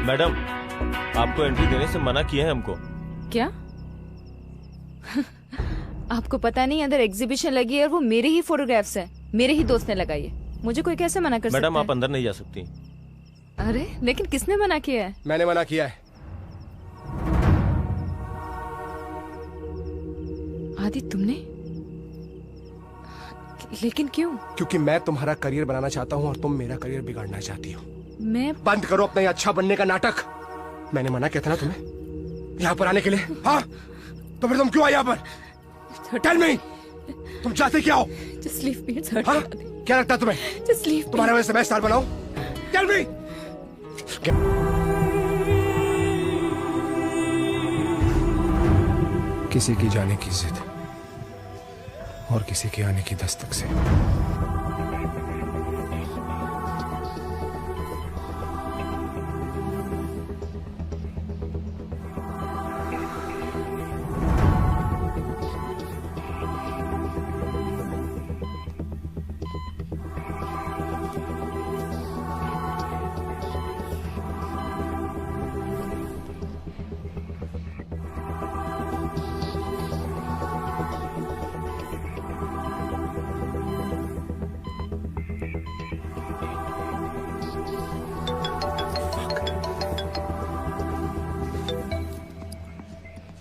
मैडम, आपको एंट्री देने से मना किया है हमको। क्या? आपको पता नहीं अंदर एग्जीबिशन लगी है और वो मेरे ही फोटोग्राफ्स हैं, मेरे ही दोस्त ने लगाई है। मुझे कोई कैसे मना कर सकता है? मैडम, आप अंदर नहीं जा सकती। अरे लेकिन किसने मना किया है? मैंने मना किया है। आदि तुमने? लेकिन क्यों? क्योंकि मैं तुम्हारा करियर बनाना चाहता हूँ और तुम मेरा करियर बिगाड़ना चाहती हो। मैं? बंद करो अपना ये अच्छा बनने का नाटक। मैंने मना किया था ना तुम्हें यहाँ पर आने के लिए, हाँ? तो फिर तुम क्यों आई यहाँ पर? Tell me, तुम चाहते क्या हो? Just leave me, it's hurt. हाँ? क्या लगता है तुम्हें? Just leave me. तुम्हारे वजह से मैं स्टार बनाऊं? Tell me. किसी की जाने की जिद और किसी के आने की दस्तक से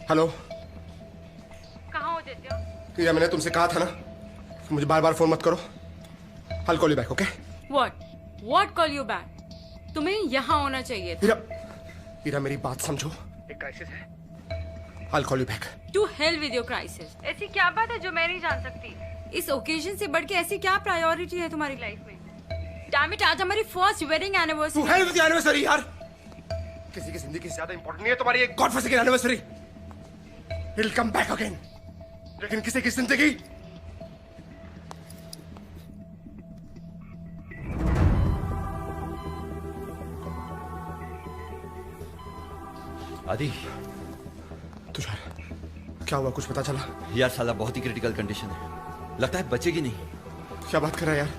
हेलो, कहाँ हो जतिया? प्रिया, मैंने तुमसे कहा था ना मुझे बार बार फोन मत करो। I'll call you back, okay? What call you back? तुम्हें यहाँ होना चाहिए था। प्रिया, मेरी बात समझो, एक क्राइसिस है। I'll call you back. To hell with your crisis. ऐसी क्या बात है जो मैं नहीं जान सकती? इस ओकेजन से बढ़ के ऐसी क्या प्रायोरिटी है तुम्हारी लाइफ में? Damn it, आज हमारी first wedding anniversary. To hell with your anniversary, यार। किसी की जिंदगी से ज्यादा इंपॉर्टेंट नहीं है तुम्हारी एक God forsaken anniversary. It'll come back again. लेकिन किसी की जिंदगी आदि, तुषार, क्या हुआ? कुछ पता चला? यार साला बहुत ही क्रिटिकल कंडीशन है, लगता है बचेगी नहीं। क्या बात कर रहा है यार?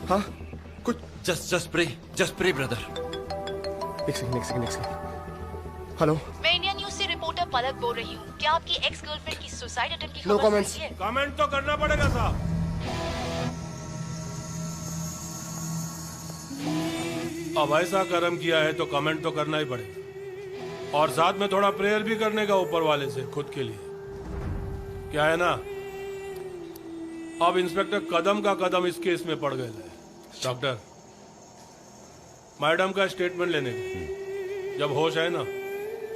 हाँ, कुछ जस्ट प्रे ब्रदर। एक सेकंड। हेलो, मैं इंडिया न्यूज से रिपोर्टर पलक बोल रही हूँ। क्या आपकी एक्स गर्लफ्रेंड की सुसाइड अटेम्प्ट की No खबर comments. सही है? कमेंट तो करना पड़ेगा साहब। अब ऐसा कर्म किया है तो कमेंट तो करना ही पड़ेगा, और साथ में थोड़ा प्रेयर भी करने का ऊपर वाले से खुद के लिए। क्या है ना, अब इंस्पेक्टर कदम का कदम इस केस में पड़ गए थे। डॉक्टर, मैडम का स्टेटमेंट लेने का। जब होश आए ना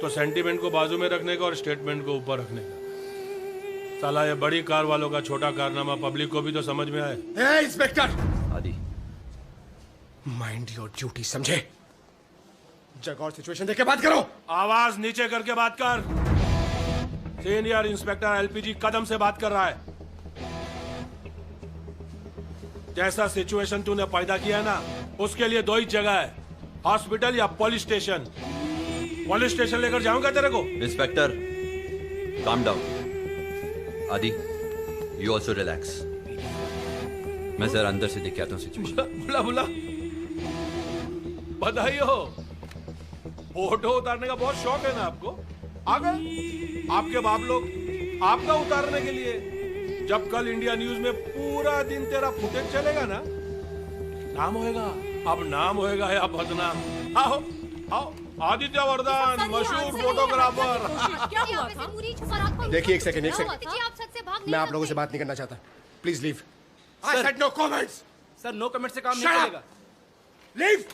तो सेंटीमेंट को बाजू में रखने का और स्टेटमेंट को ऊपर रखने का। साला ये बड़ी कार वालों का छोटा कारनामा पब्लिक को भी तो समझ में आए। इंस्पेक्टर आदि, माइंड योर ड्यूटी, समझे? जगह और सिचुएशन देख के बात करो। आवाज नीचे करके बात कर। सीनियर इंस्पेक्टर एलपीजी कदम से बात कर रहा है। जैसा सिचुएशन तूने पैदा किया है ना, उसके लिए दो ही जगह है, हॉस्पिटल या पुलिस स्टेशन। पुलिस स्टेशन लेकर जाऊंगा तेरे को। Inspector, calm down. आदि, यू ऑल्सो रिलैक्स। मैं जरा अंदर से देख के आता हूँ सिचुएशन। बुला बधाई हो, फोटो उतारने का बहुत शौक है ना आपको। आ गए आपके बाप लोग आपका उतारने के लिए। जब कल इंडिया न्यूज में पूरा दिन तेरा फुटेज चलेगा ना, नाम होएगा। अब नाम होएगा या बदनाम। आओ आओ, आदित्य वर्धन, मशहूर फोटोग्राफर। क्या हुआ था? देखिए, एक सेकंड। मैं आप लोगों से बात नहीं करना चाहता। Please leave. I said no comments. Sir, no comment से काम नहीं चलेगा। लीव।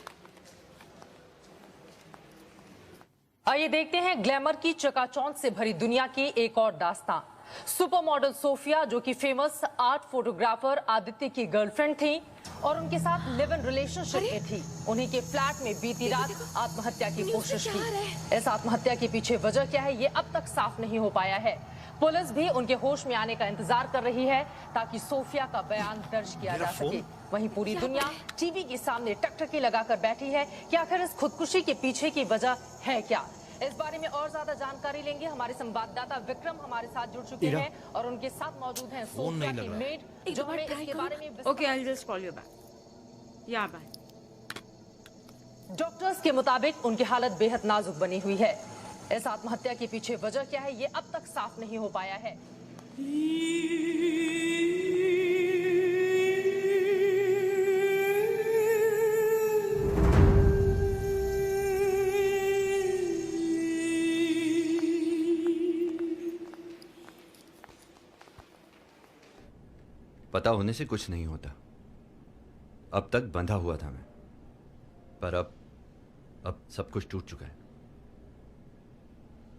आइए देखते हैं ग्लैमर की चकाचौंध से भरी दुनिया की एक और दास्तां। सुपर मॉडल सोफिया, जो कि फेमस आर्ट फोटोग्राफर आदित्य की गर्लफ्रेंड थी और उनके साथ लिव इन रिलेशनशिप में थी, उन्हीं के फ्लैट में बीती रात आत्महत्या की कोशिश की। इस आत्महत्या के पीछे वजह क्या है, ये अब तक साफ नहीं हो पाया है। पुलिस भी उनके होश में आने का इंतजार कर रही है ताकि सोफिया का बयान दर्ज किया जा सके। वहीं पूरी दुनिया टीवी के सामने टकटकी लगाकर बैठी है कि आखिर इस खुदकुशी के पीछे की वजह है क्या। इस बारे में और ज्यादा जानकारी लेंगे। हमारे संवाददाता विक्रम हमारे साथ जुड़ चुके हैं और उनके साथ मौजूद हैं सोफिया की मेड, जो हमें इसके बारे में okay, I will just call you back. या बाय। डॉक्टर्स के मुताबिक उनकी हालत बेहद नाजुक बनी हुई है। इस आत्महत्या के पीछे वजह क्या है, ये अब तक साफ नहीं हो पाया है। पता होने से कुछ नहीं होता। अब तक बंधा हुआ था मैं, पर अब सब कुछ टूट चुका है।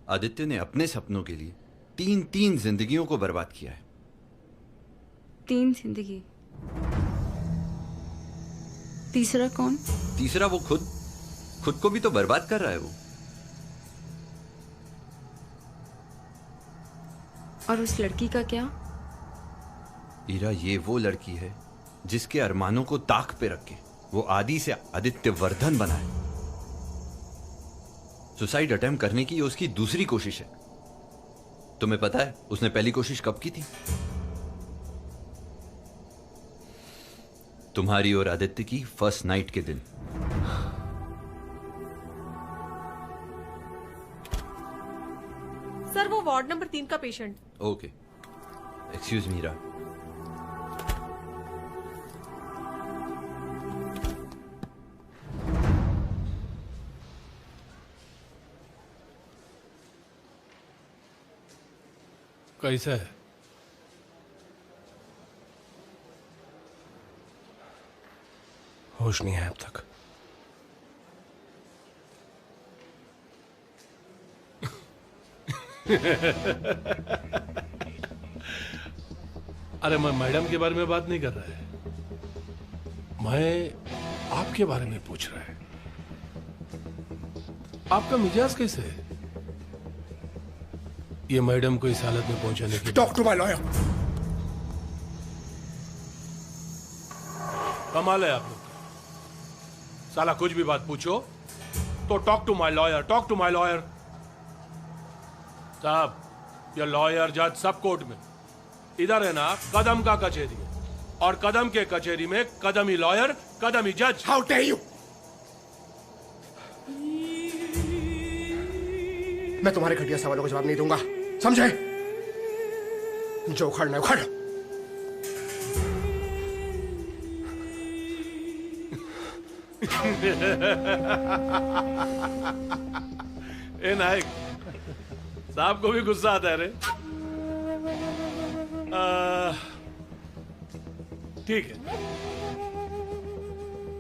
आदित्य ने अपने सपनों के लिए तीन जिंदगियों को बर्बाद किया है। 3 जिंदगी? तीसरा कौन? तीसरा वो खुद को भी तो बर्बाद कर रहा है वो। और उस लड़की का क्या? ईरा, ये वो लड़की है जिसके अरमानों को ताक पे रख के वो आदि से आदित्य वर्धन बना है। सुसाइड अटेम्प्ट करने की ये उसकी दूसरी कोशिश है। तुम्हें पता है उसने पहली कोशिश कब की थी? तुम्हारी और आदित्य की फर्स्ट नाइट के दिन। सर, वो वार्ड नंबर 3 का patient. Okay, excuse me Meera. कैसा है? होश नहीं है अब तक। अरे मैं मैडम के बारे में बात नहीं कर रहा है, मैं आपके बारे में पूछ रहा है। आपका मिजाज कैसे है ये मैडम को इस हालत में पहुंचाने की? Talk to my lawyer. कमाल है आप लोग, साला कुछ भी बात पूछो तो talk to my lawyer, talk to my lawyer. साहब, ये लॉयर जज सब कोर्ट में, इधर है ना कदम का कचेरी है, और कदम के कचेरी में कदम ही लॉयर, कदम ही जज। How dare you! मैं तुम्हारे घटिया सवालों का जवाब नहीं दूंगा, समझे? जो उखाड़ना है उखाड़। ए नायक साहब को भी गुस्सा आता है रे। ठीक है,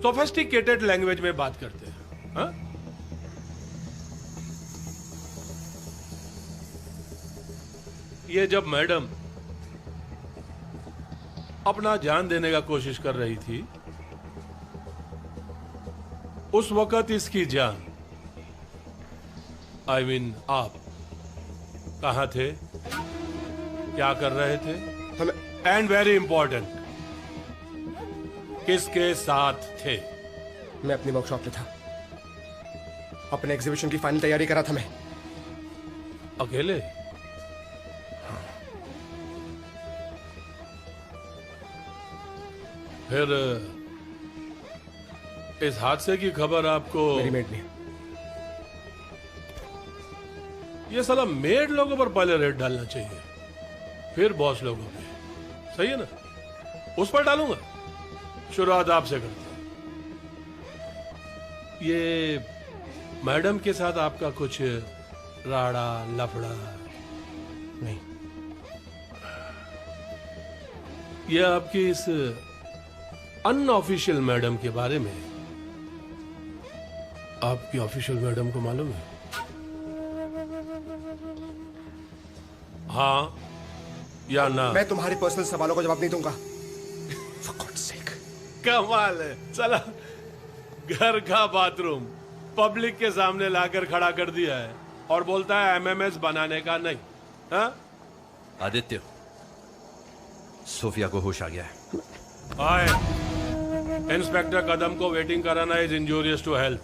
सोफिस्टिकेटेड लैंग्वेज में बात करते हैं। हाँ? ये जब मैडम अपना जान देने का कोशिश कर रही थी, उस वक्त इसकी जान, I mean, आप कहां थे, क्या कर रहे थे, एंड वेरी इंपॉर्टेंट, किसके साथ थे? मैं अपनी वर्कशॉप में था, अपने एग्जीबिशन की फाइनल तैयारी कर रहा था मैं। अकेले? फिर इस हादसे की खबर आपको? मेरी मेड ने। ये साला मेड लोगों पर पहले रेड डालना चाहिए, फिर बॉस लोगों पे, सही है ना? उस पर डालूंगा। शुरुआत आपसे करता हूं। ये मैडम के साथ आपका कुछ राड़ा लफड़ा? नहीं। ये आपकी इस अनऑफिशियल मैडम के बारे में आपकी ऑफिशियल मैडम को मालूम है? हाँ या ना? मैं तुम्हारे पर्सनल सवालों का जवाब नहीं दूंगा। कमाल है, चला घर का बाथरूम पब्लिक के सामने लाकर खड़ा कर दिया है और बोलता है एमएमएस बनाने का नहीं। हाँ? आदित्य, सोफिया को होश आ गया है। हाय, इंस्पेक्टर कदम को वेटिंग कराना इज इंजूरियस टू हेल्थ।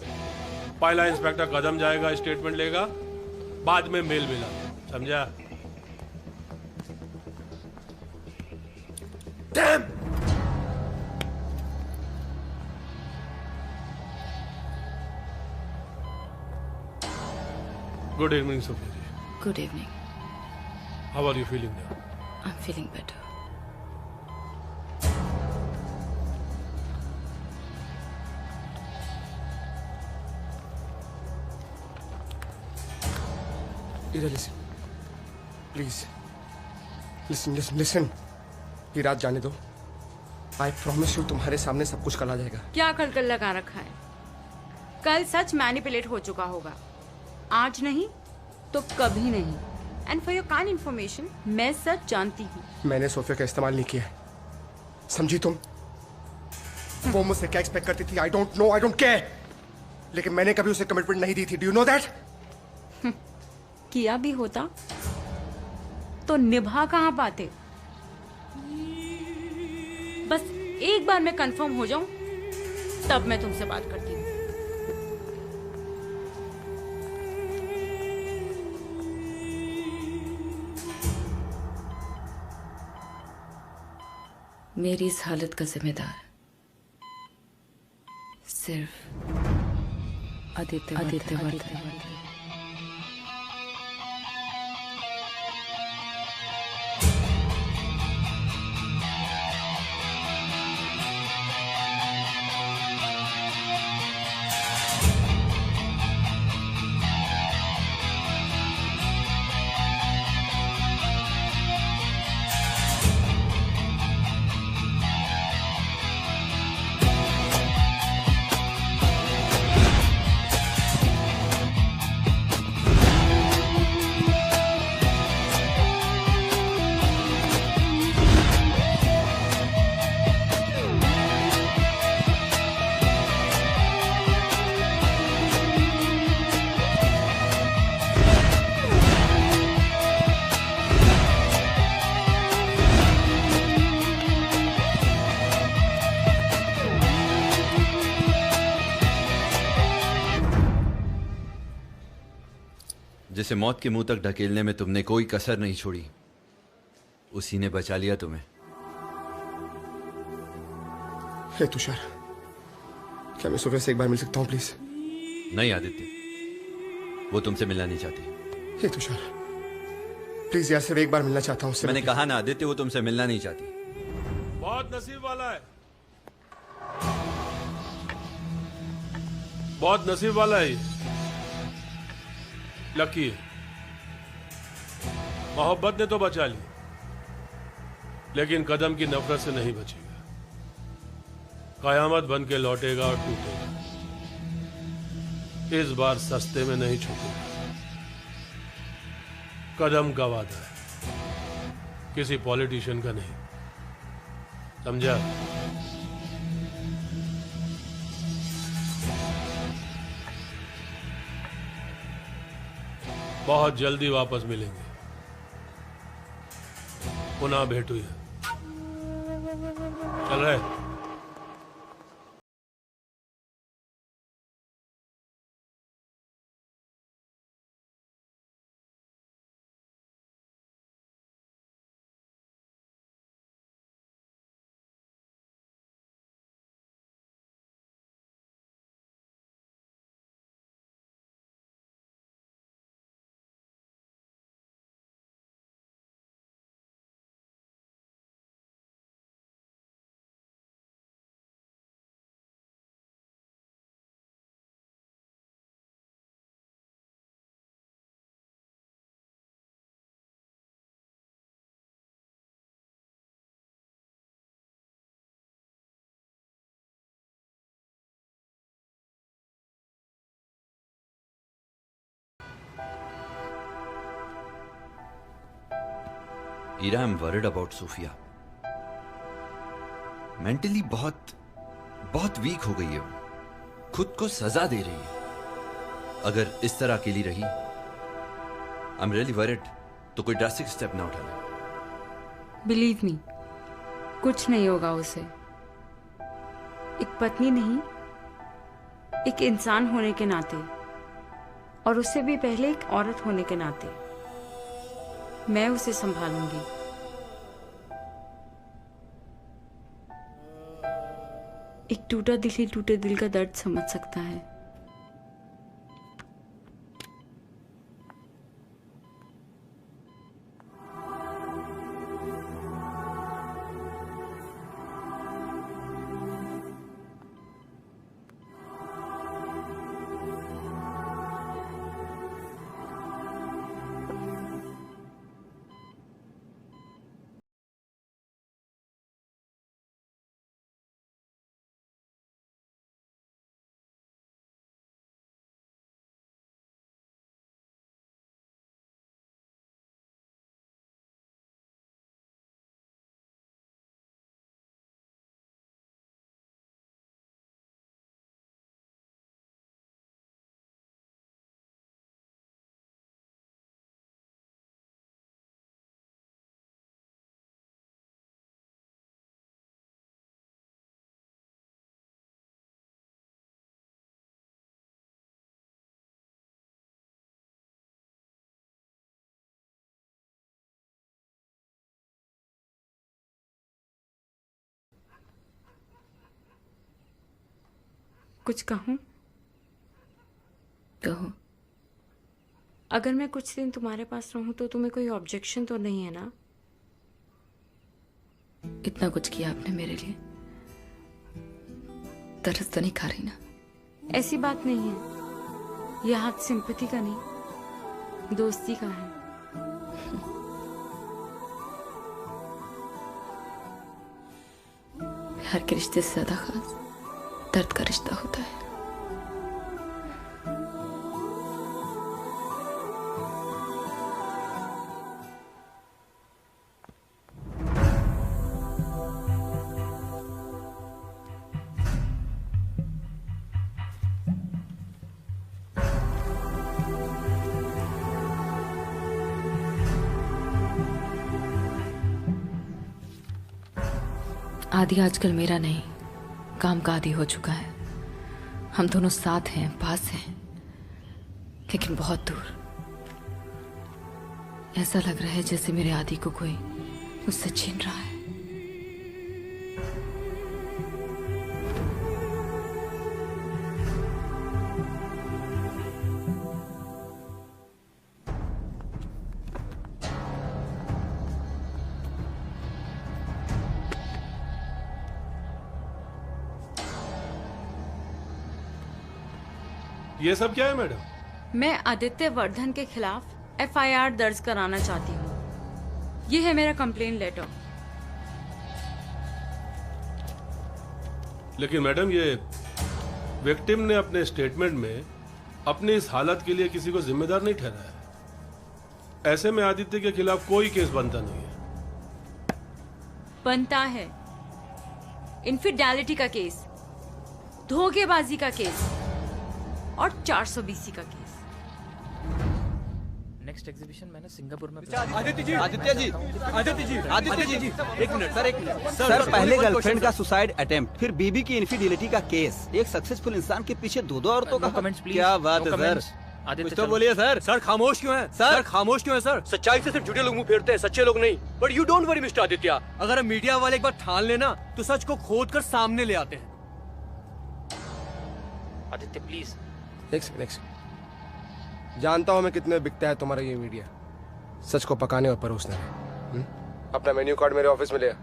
पहला इंस्पेक्टर कदम जाएगा, स्टेटमेंट लेगा, बाद में मेल मिला, समझा? Damn! Good evening, Sophia ji. Good evening. How are you feeling now? I'm feeling better. Ira, listen. Please. Listen. ये रात जाने दो। I promise you, तुम्हारे सामने सब कुछ कल आ जाएगा। क्या कल लगा रखा है? कल सच मैनिपुलेट हो चुका होगा, आज नहीं तो कभी नहीं। And for your kind information, मैं सच जानती हूँ। मैंने सोफिया का इस्तेमाल नहीं किया, समझी तुम? वो मुझसे क्या एक्सपेक्ट करती थी? I don't know, I don't care, लेकिन मैंने कभी उसे कमिटमेंट नहीं दी थी। Do you know that? किया भी होता तो निभा कहाँ पाते। बस एक बार मैं कंफर्म हो जाऊं, तब मैं तुमसे बात करती हूँ। मेरी इस हालत का जिम्मेदार सिर्फ आदित्य वर्धन है। जिसे मौत के मुंह तक ढकेलने में तुमने कोई कसर नहीं छोड़ी, उसी ने बचा लिया तुम्हें। हे तुषार, क्या मैं सोफिया से एक बार मिल सकता हूँ प्लीज? नहीं आदित्य, वो तुमसे मिलना नहीं चाहती। हे तुषार, प्लीज यार, सिर्फ एक बार मिलना चाहता हूँ। मैंने कहा ना आदित्य, वो तुमसे मिलना नहीं चाहती। बहुत नसीब वाला है, बहुत नसीब वाला है, लकी है। मोहब्बत ने तो बचा ली, लेकिन कदम की नफरत से नहीं बचेगा। कयामत बन के लौटेगा और टूटेगा। इस बार सस्ते में नहीं छूटेगा। कदम का वादा है, किसी पॉलिटिशियन का नहीं, समझा? बहुत जल्दी वापस मिलेंगे, पुनः भेटूया। चल रहे। Ira, I am worried about Sophia. Mentally बहुत वीक हो गई है वो, खुद को सजा दे रही है। अगर इस तरह अकेली रही, आई एम रियली वरिड। तो कोई ड्रास्टिक स्टेप ना उठाना। बिलीव मी, कुछ नहीं होगा उसे। एक पत्नी नहीं, एक इंसान होने के नाते, और उससे भी पहले एक औरत होने के नाते मैं उसे संभालूंगी। एक टूटा दिल ही टूटे दिल का दर्द समझ सकता है। कुछ कहूं? कहो। अगर मैं कुछ दिन तुम्हारे पास रहूं तो तुम्हें कोई ऑब्जेक्शन तो नहीं है ना? इतना कुछ किया आपने मेरे लिए, तरस तो नहीं खा रही ना? ऐसी बात नहीं है। यह हाथ सिंपैथी का नहीं, दोस्ती का है। प्यार के रिश्ते से ज्यादा खास दर्द का रिश्ता होता है। आदि आजकल मेरा नहीं, काम का आदि हो चुका है। हम दोनों साथ हैं, पास हैं, लेकिन बहुत दूर। ऐसा लग रहा है जैसे मेरे आदि को कोई मुझसे छीन रहा है। ये सब क्या है मैडम? मैं आदित्य वर्धन के खिलाफ FIR दर्ज कराना चाहती हूँ। ये है मेरा कंप्लेन लेटर। लेकिन मैडम, ये विक्टिम ने अपने स्टेटमेंट में अपनी इस हालत के लिए किसी को जिम्मेदार नहीं ठहराया। ऐसे में आदित्य के खिलाफ कोई केस बनता नहीं है। बनता है। इनफिडेलिटी का केस, धोखेबाजी का केस और 420 का केस। नेक्स्ट एग्जीबिशन मैंने सिंगापुर में आदित्य जी, आदित्य जी, आदित्य जी, आदित्य जी, एक मिनट सर, एक मिनट सर। पहले गर्लफ्रेंड का सुसाइड अटेम्प्ट, फिर बीबी की इनफिडेलिटी का केस, एक सक्सेसफुल इंसान के पीछे दो औरतों का। क्या बात है सर, कुछ तो बोलिए सर। सर खामोश क्यों है? सर खामोश क्यों है सर? सच्चाई से सिर्फ झूठे लोग मुंह फेरते हैं, सच्चे लोग नहीं। But you don't worry mister Aditya, अगर मीडिया वाले एक बार ठान लेना तो सच को खोद कर सामने ले आते हैं। आदित्य प्लीज। एक सेकंड। जानता हूं मैं कितने बिकता है तुम्हारा ये मीडिया, सच को पकाने और परोसने में। अपना मेन्यू कार्ड मेरे ऑफिस में ले आ,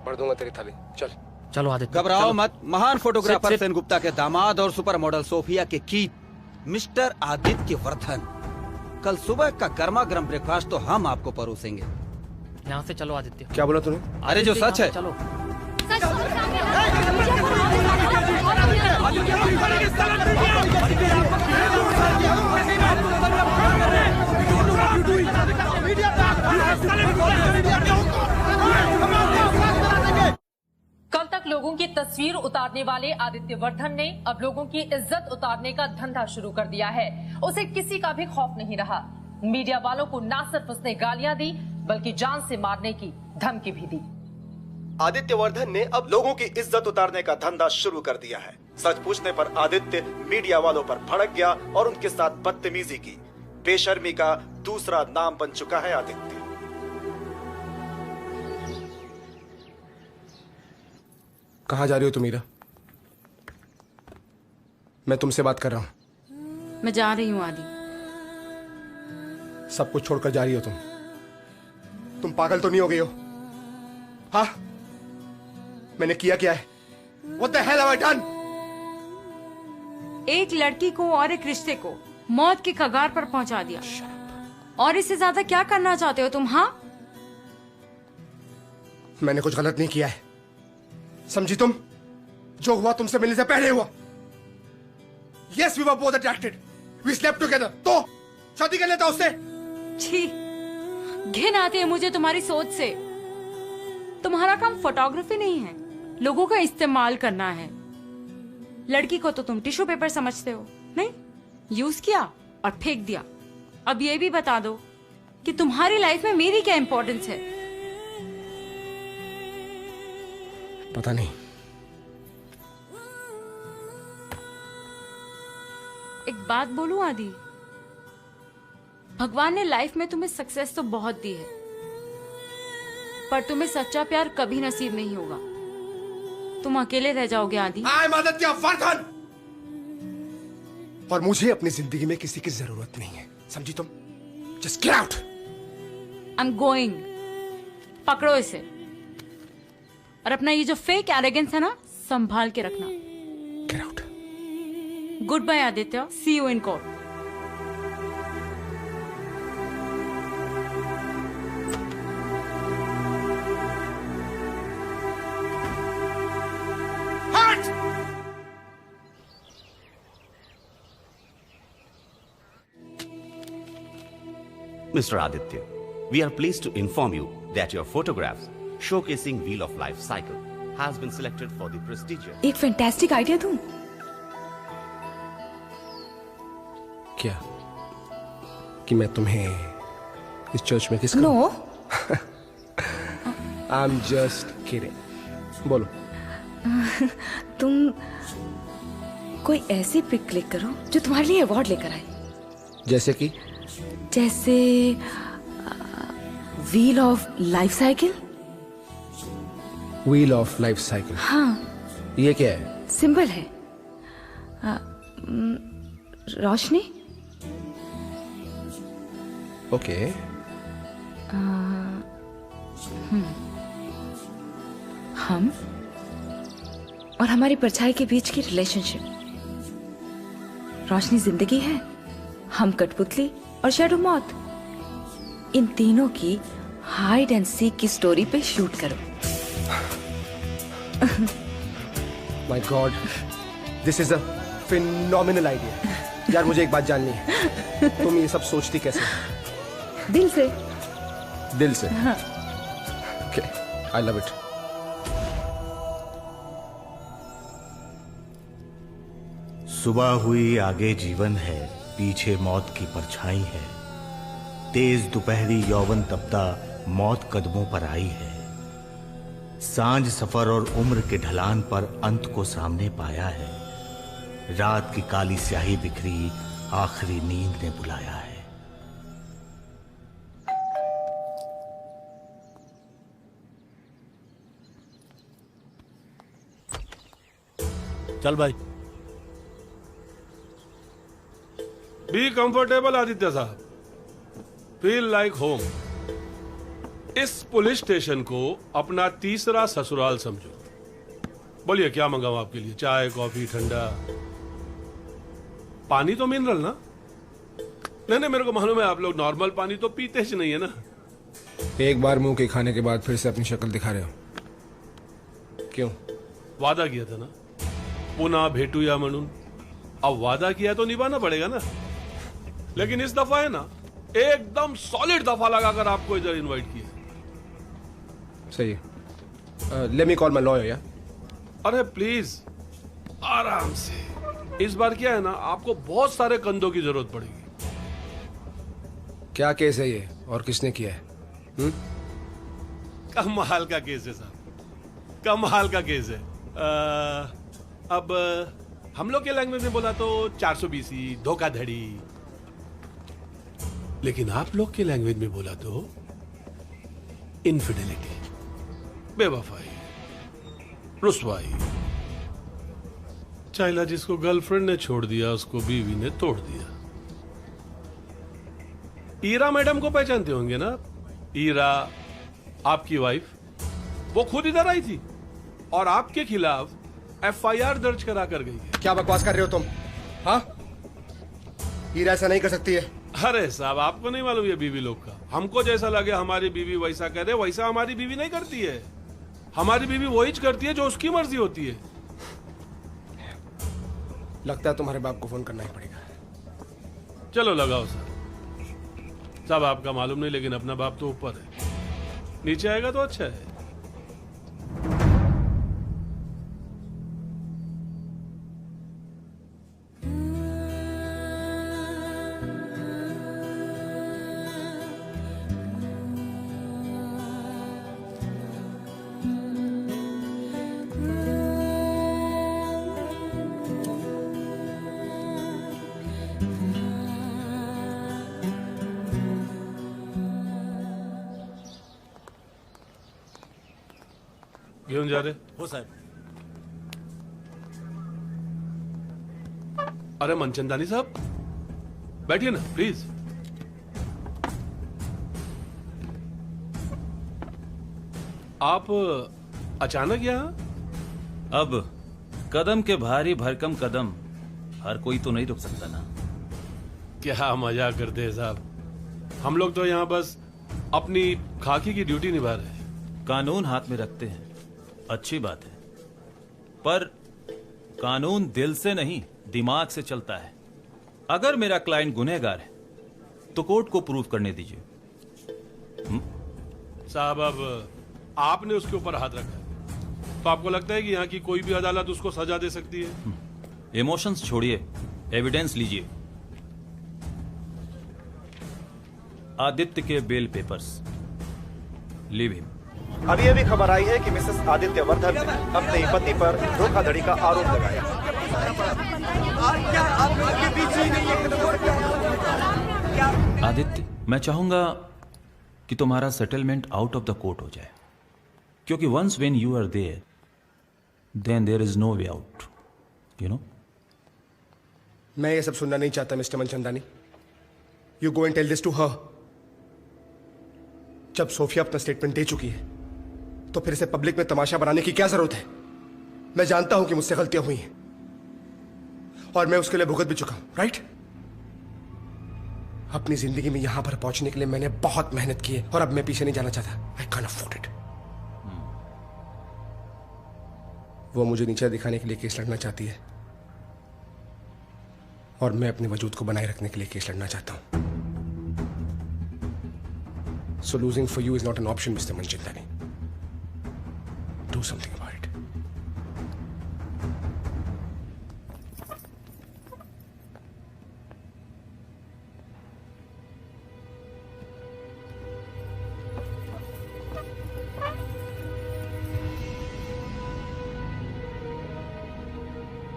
भर दूंगा तेरी थाली। चल चलो आदित्य, घबराओ मत। महान फोटोग्राफर सेन गुप्ता के दामाद और सुपर मॉडल सोफिया के कीट मिस्टर आदित्य वर्धन, कल सुबह का गर्मा गर्म ब्रेकफास्ट तो हम आपको परोसेंगे। यहाँ से चलो आदित्य। क्या बोला तूने? अरे जो सच है। चलो कल तक लोगों की तस्वीर उतारने वाले आदित्य वर्धन ने अब लोगों की इज्जत उतारने का धंधा शुरू कर दिया है। उसे किसी का भी खौफ नहीं रहा। मीडिया वालों को न सिर्फ उसने गालियां दी बल्कि जान से मारने की धमकी भी दी। आदित्य वर्धन ने अब लोगों की इज्जत उतारने का धंधा शुरू कर दिया है। सच पूछने पर आदित्य मीडिया वालों पर भड़क गया और उनके साथ बदतमीजी की। बेशर्मी का दूसरा नाम बन चुका है आदित्य। कहाँ जा रही हो तुम मीरा? मैं तुमसे बात कर रहा हूं। मैं जा रही हूँ आदि। सब कुछ छोड़कर जा रही हो तुम पागल तो नहीं हो गई हो? हाँ, मैंने किया क्या है? What the hell have I done? एक लड़की को और एक रिश्ते को मौत के कगार पर पहुंचा दिया। और इससे ज्यादा क्या करना चाहते हो तुम? हाँ, मैंने कुछ गलत नहीं किया है, समझी तुम? जो हुआ तुमसे मिलने से पहले हुआ। Yes, we were both attracted. We slept together. तो शादी कर लेता उससे। छी, घिन आती है मुझे तुम्हारी सोच से। तुम्हारा काम फोटोग्राफी नहीं है, लोगों का इस्तेमाल करना है। लड़की को तो तुम टिश्यू पेपर समझते हो, नहीं? यूज किया और फेंक दिया। अब ये भी बता दो कि तुम्हारी लाइफ में मेरी क्या इंपॉर्टेंस है? पता नहीं। एक बात बोलूं आदि, भगवान ने लाइफ में तुम्हें सक्सेस तो बहुत दी है, पर तुम्हें सच्चा प्यार कभी नसीब नहीं होगा। तुम अकेले रह जाओगे आदि। I'm आदित्य वर्धन, और मुझे अपनी जिंदगी में किसी की जरूरत नहीं है, समझी तुम? Just get out. I'm going. पकड़ो इसे, और अपना ये जो फेक एरोगेंस है ना, संभाल के रखना। Get out. Goodbye Aditya, see you in court. Mr. Aditya, we are pleased to inform you that your photographs showcasing Wheel of Life cycle has been selected for the prestigious. एक fantastic idea दूं? क्या? कि मैं तुम्हें इस church में किस? No. I'm just kidding. बोलो। तुम कोई ऐसी पिक क्लिक करो जो तुम्हारे लिए अवार्ड लेकर आए। जैसे कि? जैसे wheel of life cycle. Wheel of life cycle? हाँ। ये क्या है? सिंबल है। रोशनी। ओके। हम और हमारी परछाई के बीच की रिलेशनशिप। रोशनी जिंदगी है, हम कठपुतली और शैडो मौत। इन तीनों की हाइड एंड सीक की स्टोरी पे शूट करो। My God, this is a phenomenal idea. यार मुझे एक बात जाननी है, तुम ये सब सोचती कैसे? दिल से। दिल से? हाँ। Okay, I love it. सुबह हुई आगे जीवन है, पीछे मौत की परछाई है। तेज दोपहरी यौवन तपता, मौत कदमों पर आई है। सांझ सफर और उम्र के ढलान पर अंत को सामने पाया है। रात की काली स्याही बिखरी, आखिरी नींद ने बुलाया है। चल भाई। बी कंफर्टेबल आदित्य साहब, फील लाइक होम। इस पुलिस स्टेशन को अपना तीसरा ससुराल समझो। बोलिए क्या मंगाऊं आपके लिए? चाय, कॉफी, ठंडा? पानी तो मिनरल ना? नहीं, मेरे को मालूम है आप लोग नॉर्मल पानी तो पीते ही नहीं है ना। एक बार मुंह के खाने के बाद फिर से अपनी शक्ल दिखा रहे हो, क्यों? वादा किया था ना, पुनः भेटूया म्हणून। अब वादा किया तो निभाना पड़ेगा ना। लेकिन इस दफा है ना, एकदम सॉलिड दफा लगाकर आपको इधर इनवाइट किया। सही है। Let me call my lawyer. या अरे प्लीज आराम से। इस बार क्या है ना, आपको बहुत सारे कंधों की जरूरत पड़ेगी। क्या केस है ये और किसने किया है? कमाल का केस है साहब, कमाल का केस है। अब हम लोग के लैंग्वेज में बोला तो 420 धोखाधड़ी, लेकिन आप लोग के लैंग्वेज में बोला तो इनफिडेलिटी, बेवफाई, रुसवाई। चाइला जिसको गर्लफ्रेंड ने छोड़ दिया, उसको बीवी ने तोड़ दिया। ईरा मैडम को पहचानते होंगे ना? ईरा आपकी वाइफ, वो खुद इधर आई थी और आपके खिलाफ FIR दर्ज करा कर गई है। क्या बकवास कर रहे हो तुम? हाँ, हीरा ऐसा नहीं कर सकती है। अरे साहब, आपको नहीं मालूम ये बीवी लोग का। हमको जैसा लगे हमारी बीवी वैसा करे, वैसा हमारी बीवी नहीं करती है। हमारी बीवी वही करती है जो उसकी मर्जी होती है। लगता है तुम्हारे बाप को फोन करना ही पड़ेगा। चलो लगाओ सर। सब आपका मालूम नहीं, लेकिन अपना बाप तो ऊपर है, नीचे आएगा तो अच्छा है। घेऊन जा रहे हो साहब? अरे मनचंदानी साहब, बैठिए ना प्लीज। आप अचानक यहाँ? अब कदम के भारी भरकम कदम, हर कोई तो नहीं रुक सकता ना। क्या मजाक करते हैं साहब, हम लोग तो यहाँ बस अपनी खाकी की ड्यूटी निभा रहे हैं। कानून हाथ में रखते हैं, अच्छी बात है, पर कानून दिल से नहीं दिमाग से चलता है। अगर मेरा क्लाइंट गुनहगार है तो कोर्ट को प्रूव करने दीजिए। साहब, अब आपने उसके ऊपर हाथ रखा है, तो आपको लगता है कि यहाँ की कोई भी अदालत उसको सजा दे सकती है? इमोशंस छोड़िए, एविडेंस लीजिए। आदित्य के बेल पेपर्स, लीव हिम। अभी अभी खबर आई है कि मिसेस आदित्य वर्धन ने अपने पति पर धोखाधड़ी का आरोप लगाया। आदित्य, मैं चाहूंगा कि तुम्हारा settlement out of the court हो जाए, क्योंकि once when you are there then there is no way out, you know. मैं ये सब सुनना नहीं चाहता mister Manchandani. You go and tell this to her. जब सोफिया अपना स्टेटमेंट दे चुकी है तो फिर इसे पब्लिक में तमाशा बनाने की क्या जरूरत है? मैं जानता हूं कि मुझसे गलतियां हुई हैं और मैं उसके लिए भुगत भी चुका हूं, राइट? अपनी जिंदगी में यहां पर पहुंचने के लिए मैंने बहुत मेहनत की है और अब मैं पीछे नहीं जाना चाहता। I can't afford it. वो मुझे नीचे दिखाने के लिए केस लड़ना चाहती है और मैं अपने वजूद को बनाए रखने के लिए केस लड़ना चाहता हूं। So losing for you is not an option, Mr. Manchindani. Do something about it.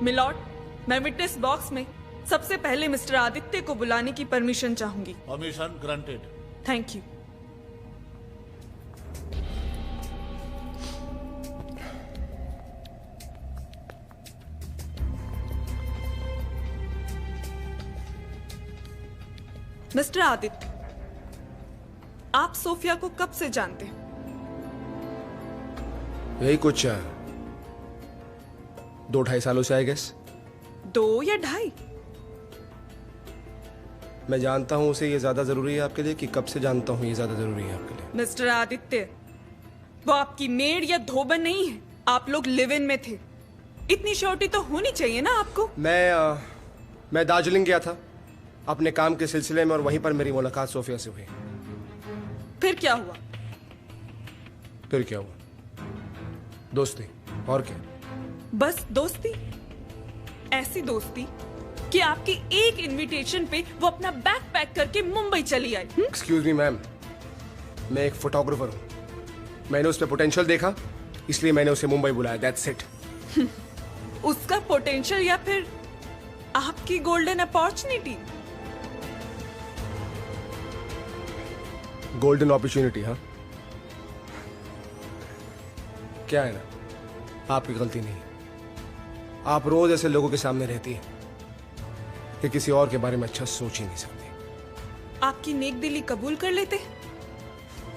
Milord, मैं विटनेस बॉक्स में सबसे पहले मिस्टर आदित्य को बुलाने की परमिशन चाहूंगी। Permission granted. Thank you. Mister Aditya, आप सोफिया को कब से जानते हैं? यही कुछ 2-2.5 सालों से, आई गेस। 2 या 2.5? मैं जानता हूं उसे ये ज्यादा जरूरी है आपके लिए कि कब से जानता हूं ये ज्यादा जरूरी है आपके लिए? मिस्टर आदित्य, वो आपकी मेड या धोबन नहीं है। आप लोग लिव इन में थे। इतनी श्योरिटी तो होनी चाहिए ना आपको। मैं दार्जिलिंग गया था अपने काम के सिलसिले में और वहीं पर मेरी मुलाकात सोफिया से हुई। फिर क्या हुआ? फिर क्या हुआ? दोस्ती, और क्या? बस दोस्ती? ऐसी दोस्ती कि आपकी एक इनविटेशन पे वो अपना बैग पैक करके मुंबई चली आई। एक्सक्यूज मी मैम, मैं एक फोटोग्राफर हूं। मैंने उस पर पोटेंशियल देखा, इसलिए मैंने उसे मुंबई बुलाया। That's it. उसका पोटेंशियल या फिर आपकी गोल्डन अपॉर्चुनिटी? गोल्डन अपॉर्चुनिटी, हाँ। क्या है ना, आपकी गलती नहीं। आप रोज ऐसे लोगों के सामने रहती हैं कि किसी और के बारे में अच्छा सोच ही नहीं सकती। आपकी नेक दिली कबूल कर लेते।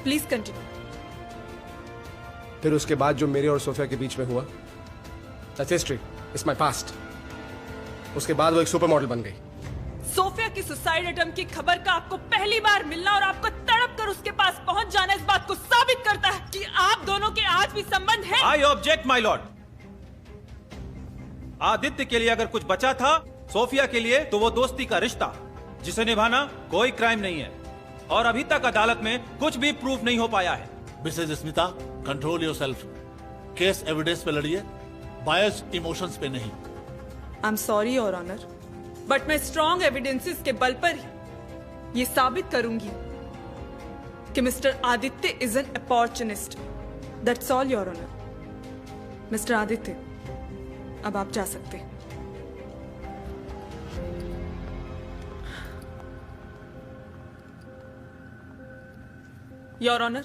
Please continue. फिर उसके बाद जो मेरे और सोफिया के बीच में हुआ, that's history, it's my past. उसके बाद वो एक सुपर मॉडल बन गई। सोफिया की सुसाइड अटेम्प्ट की खबर का आपको पहली बार मिलना और आपको तड़प कर उसके पास पहुंच जाना इस बात को साबित करता है कि आप दोनों के आज भी संबंध है। I object my Lord. Aditya के लिए अगर कुछ बचा था सोफिया के लिए, तो वो दोस्ती का रिश्ता जिसे निभाना कोई क्राइम नहीं है और अभी तक अदालत में कुछ भी प्रूफ नहीं हो पाया है। Mrs Smita, control yourself. Case evidence पे लड़िए, बायस इमोशंस पे नहीं। I am sorry your honour, but मैं स्ट्रॉन्ग एविडेंसेस के बल पर ही ये साबित करूंगी कि mister Aditya is an opportunist. That's all your honour. Mister Aditya, अब आप जा सकते हैं। योर ऑनर,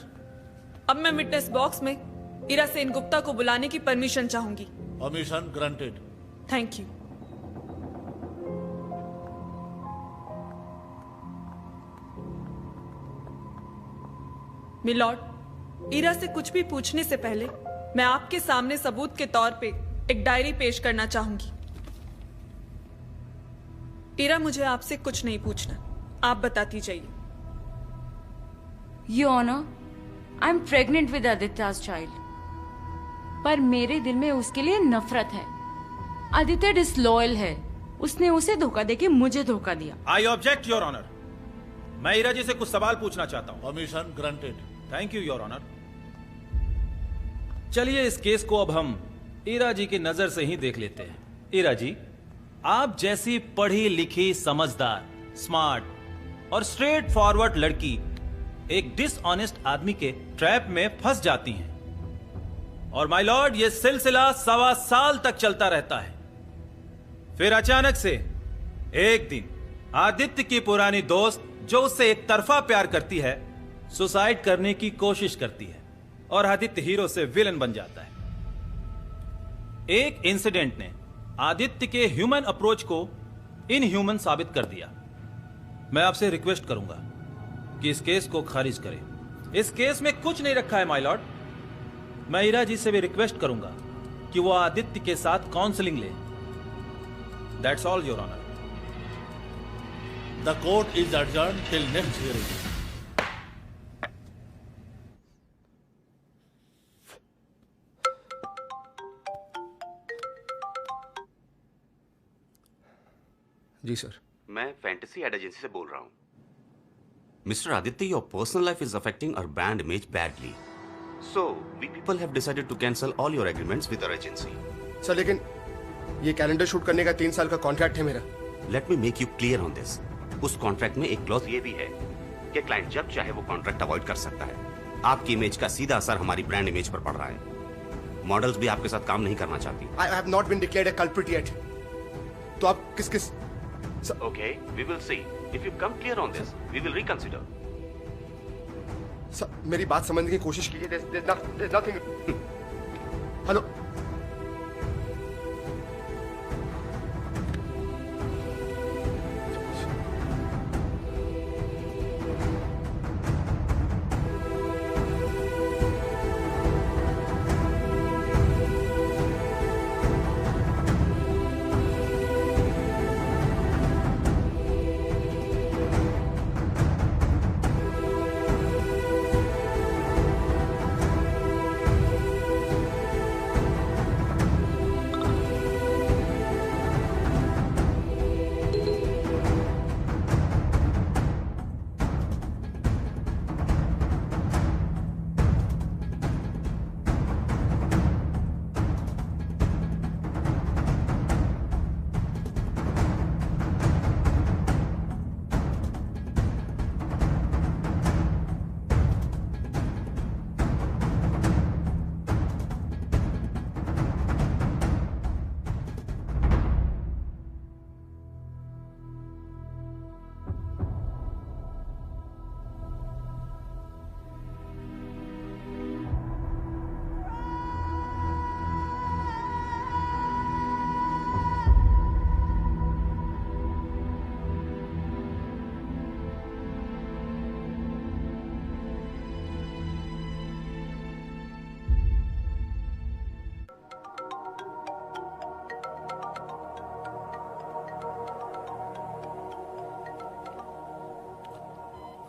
अब मैं विटनेस बॉक्स में इरा सेन गुप्ता को बुलाने की परमिशन चाहूंगी। Permission granted. Thank you. Milord, Ira से कुछ भी पूछने से पहले मैं आपके सामने सबूत के तौर पे एक डायरी पेश करना चाहूंगी। इरा, मुझे आपसे कुछ नहीं पूछना, आप बताती जाइए। Your Honor, I'm pregnant with Aditya's child. पर मेरे दिल में उसके लिए नफरत है। आदित्य डिसलॉयल है। उसने उसे धोखा देके मुझे धोखा दिया। I object your honour. मैं इरा जी से कुछ सवाल पूछना चाहता हूँ। Permission granted. Thank you your honour. चलिए इस केस को अब हम इरा जी की नजर से ही देख लेते हैं। इरा जी, आप जैसी पढ़ी लिखी, समझदार, स्मार्ट और स्ट्रेट फॉरवर्ड लड़की एक डिसऑनेस्ट आदमी के ट्रैप में फंस जाती हैं और माय लॉर्ड ये सिलसिला 1.25 साल तक चलता रहता है। फिर अचानक से एक दिन आदित्य की पुरानी दोस्त जो उससे एक तरफा प्यार करती है, सुसाइड करने की कोशिश करती है और आदित्य हीरो से विलन बन जाता है। एक इंसिडेंट ने आदित्य के ह्यूमन अप्रोच को इनह्यूमन साबित कर दिया। मैं आपसे रिक्वेस्ट करूंगा कि इस केस को खारिज करें। इस केस में कुछ नहीं रखा है माय लॉर्ड। मैं इरा जी से भी रिक्वेस्ट करूंगा कि वो आदित्य के साथ काउंसलिंग ले। That's all your honour. The court is adjourned till next hearing. जी सर। मैं फैंटेसी एड एजेंसी से बोल रहा हूँ। Mister Aditya, your personal life is affecting our brand image badly, so we people have decided to cancel all your agreements with our agency. Sir लेकिन ये calendar shoot करने का 3 साल का कॉन्ट्रैक्ट है मेरा। Let me make you clear on this. उस contract में एक क्लॉज ये भी है कि क्लाइंट जब चाहे वो कॉन्ट्रैक्ट अवॉइड कर सकता है। आपकी इमेज का सीधा असर हमारी ब्रांड इमेज पर पड़ रहा है। मॉडल्स भी आपके साथ काम नहीं करना चाहती। I have not been declared a culprit yet. तो आप किस Okay, we will see. If you come clear on this, we will reconsider. Sir मेरी बात समझने की कोशिश कीजिए। There's nothing. Hello.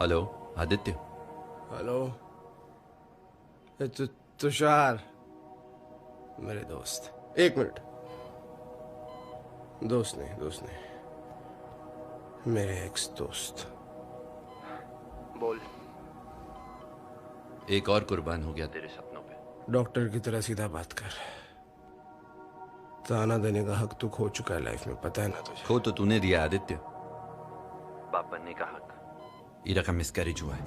Hello Aditya. Hello Tushar, मेरे दोस्त। 1 मिनट। दोस्त नहीं, मेरे एक्स दोस्त। बोल। एक और कुर्बान हो गया तेरे सपनों पे। डॉक्टर की तरह सीधा बात कर। ताना देने का हक तू खो चुका है लाइफ में, पता है ना तुझे? खो तो तूने दिया आदित्य। बाप बनने का हक। ईरा का मिसकैरेज हुआ है,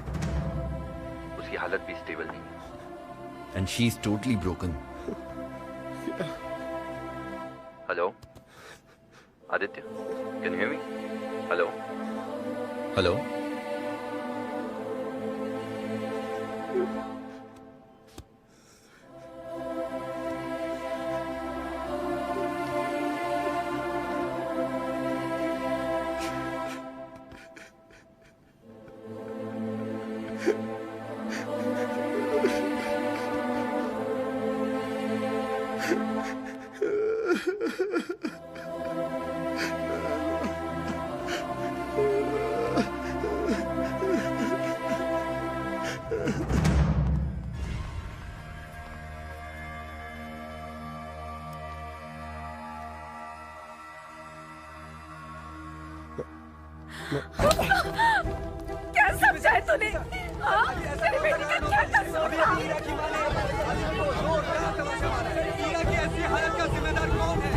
उसकी हालत भी स्टेबल नहीं है, and she is totally broken. Hello Aditya, can you hear me? Hello hello. क्या समझा है तूने? हाँ? तेरी बेटी का क्या कसूर था? ईरा की ऐसी हालत का जिम्मेदार कौन है?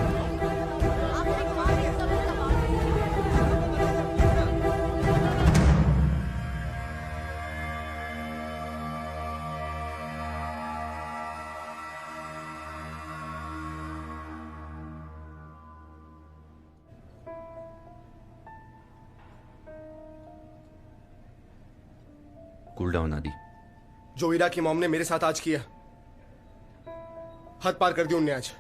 कूल डाउन आदि। जो ईरा की मॉम ने मेरे साथ आज किया, हद पार कर दी उनने आज।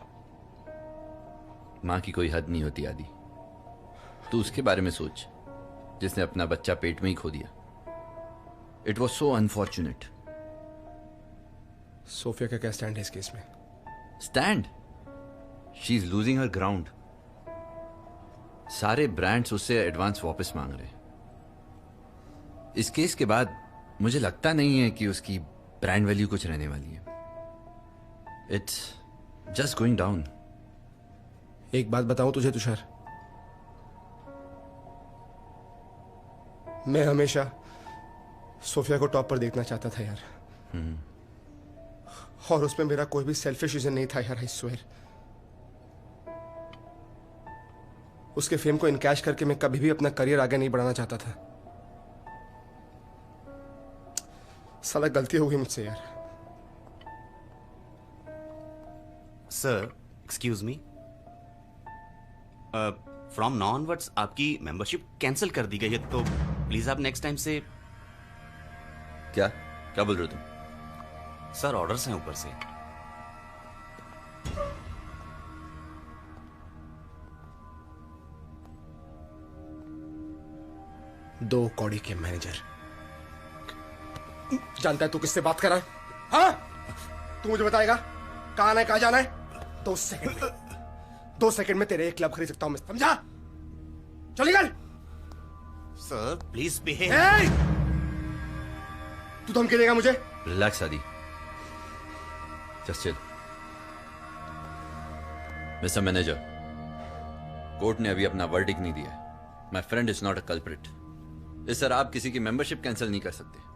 माँ की कोई हद नहीं होती आदि। तू उसके बारे में सोच जिसने अपना बच्चा पेट में ही खो दिया। It was so unfortunate. Sophia का क्या स्टैंड है इस केस में? Stand? She is losing her ground. सारे ब्रांड्स उससे एडवांस वापस मांग रहे। इस केस के बाद मुझे लगता नहीं है कि उसकी ब्रांड वैल्यू कुछ रहने वाली है। It's just going down. एक बात बताऊं तुझे तुषार, मैं हमेशा सोफिया को टॉप पर देखना चाहता था यार, और उसमें मेरा कोई भी सेल्फिश रीजन नहीं था यार, आई स्वेयर। उसके फेम को इनकैश करके मैं कभी भी अपना करियर आगे नहीं बढ़ाना चाहता था। साला गलती हो गई मुझसे यार। Sir excuse me, from now onwards आपकी मेंबरशिप कैंसिल कर दी गई है, तो प्लीज आप नेक्स्ट टाइम से। क्या क्या बोल रहे हो तुम? सर ऑर्डर्स हैं ऊपर से। दो कौड़ी के मैनेजर। जानता है तू किससे बात कर रहा है? हाँ, तू मुझे बताएगा कहां आना है, कहां जाना है? 2 सेकंड में तेरे एक क्लब खरीद सकता हूं मैं, समझा? चल निकल। Sir please behave. तू धमकी देगा मुझे? रिलैक्स आदि, just chill. Mister manager, court ने अभी अपना वर्डिक्ट नहीं दिया। My friend is not a culprit. इस तरह आप किसी की मेंबरशिप कैंसिल नहीं कर सकते।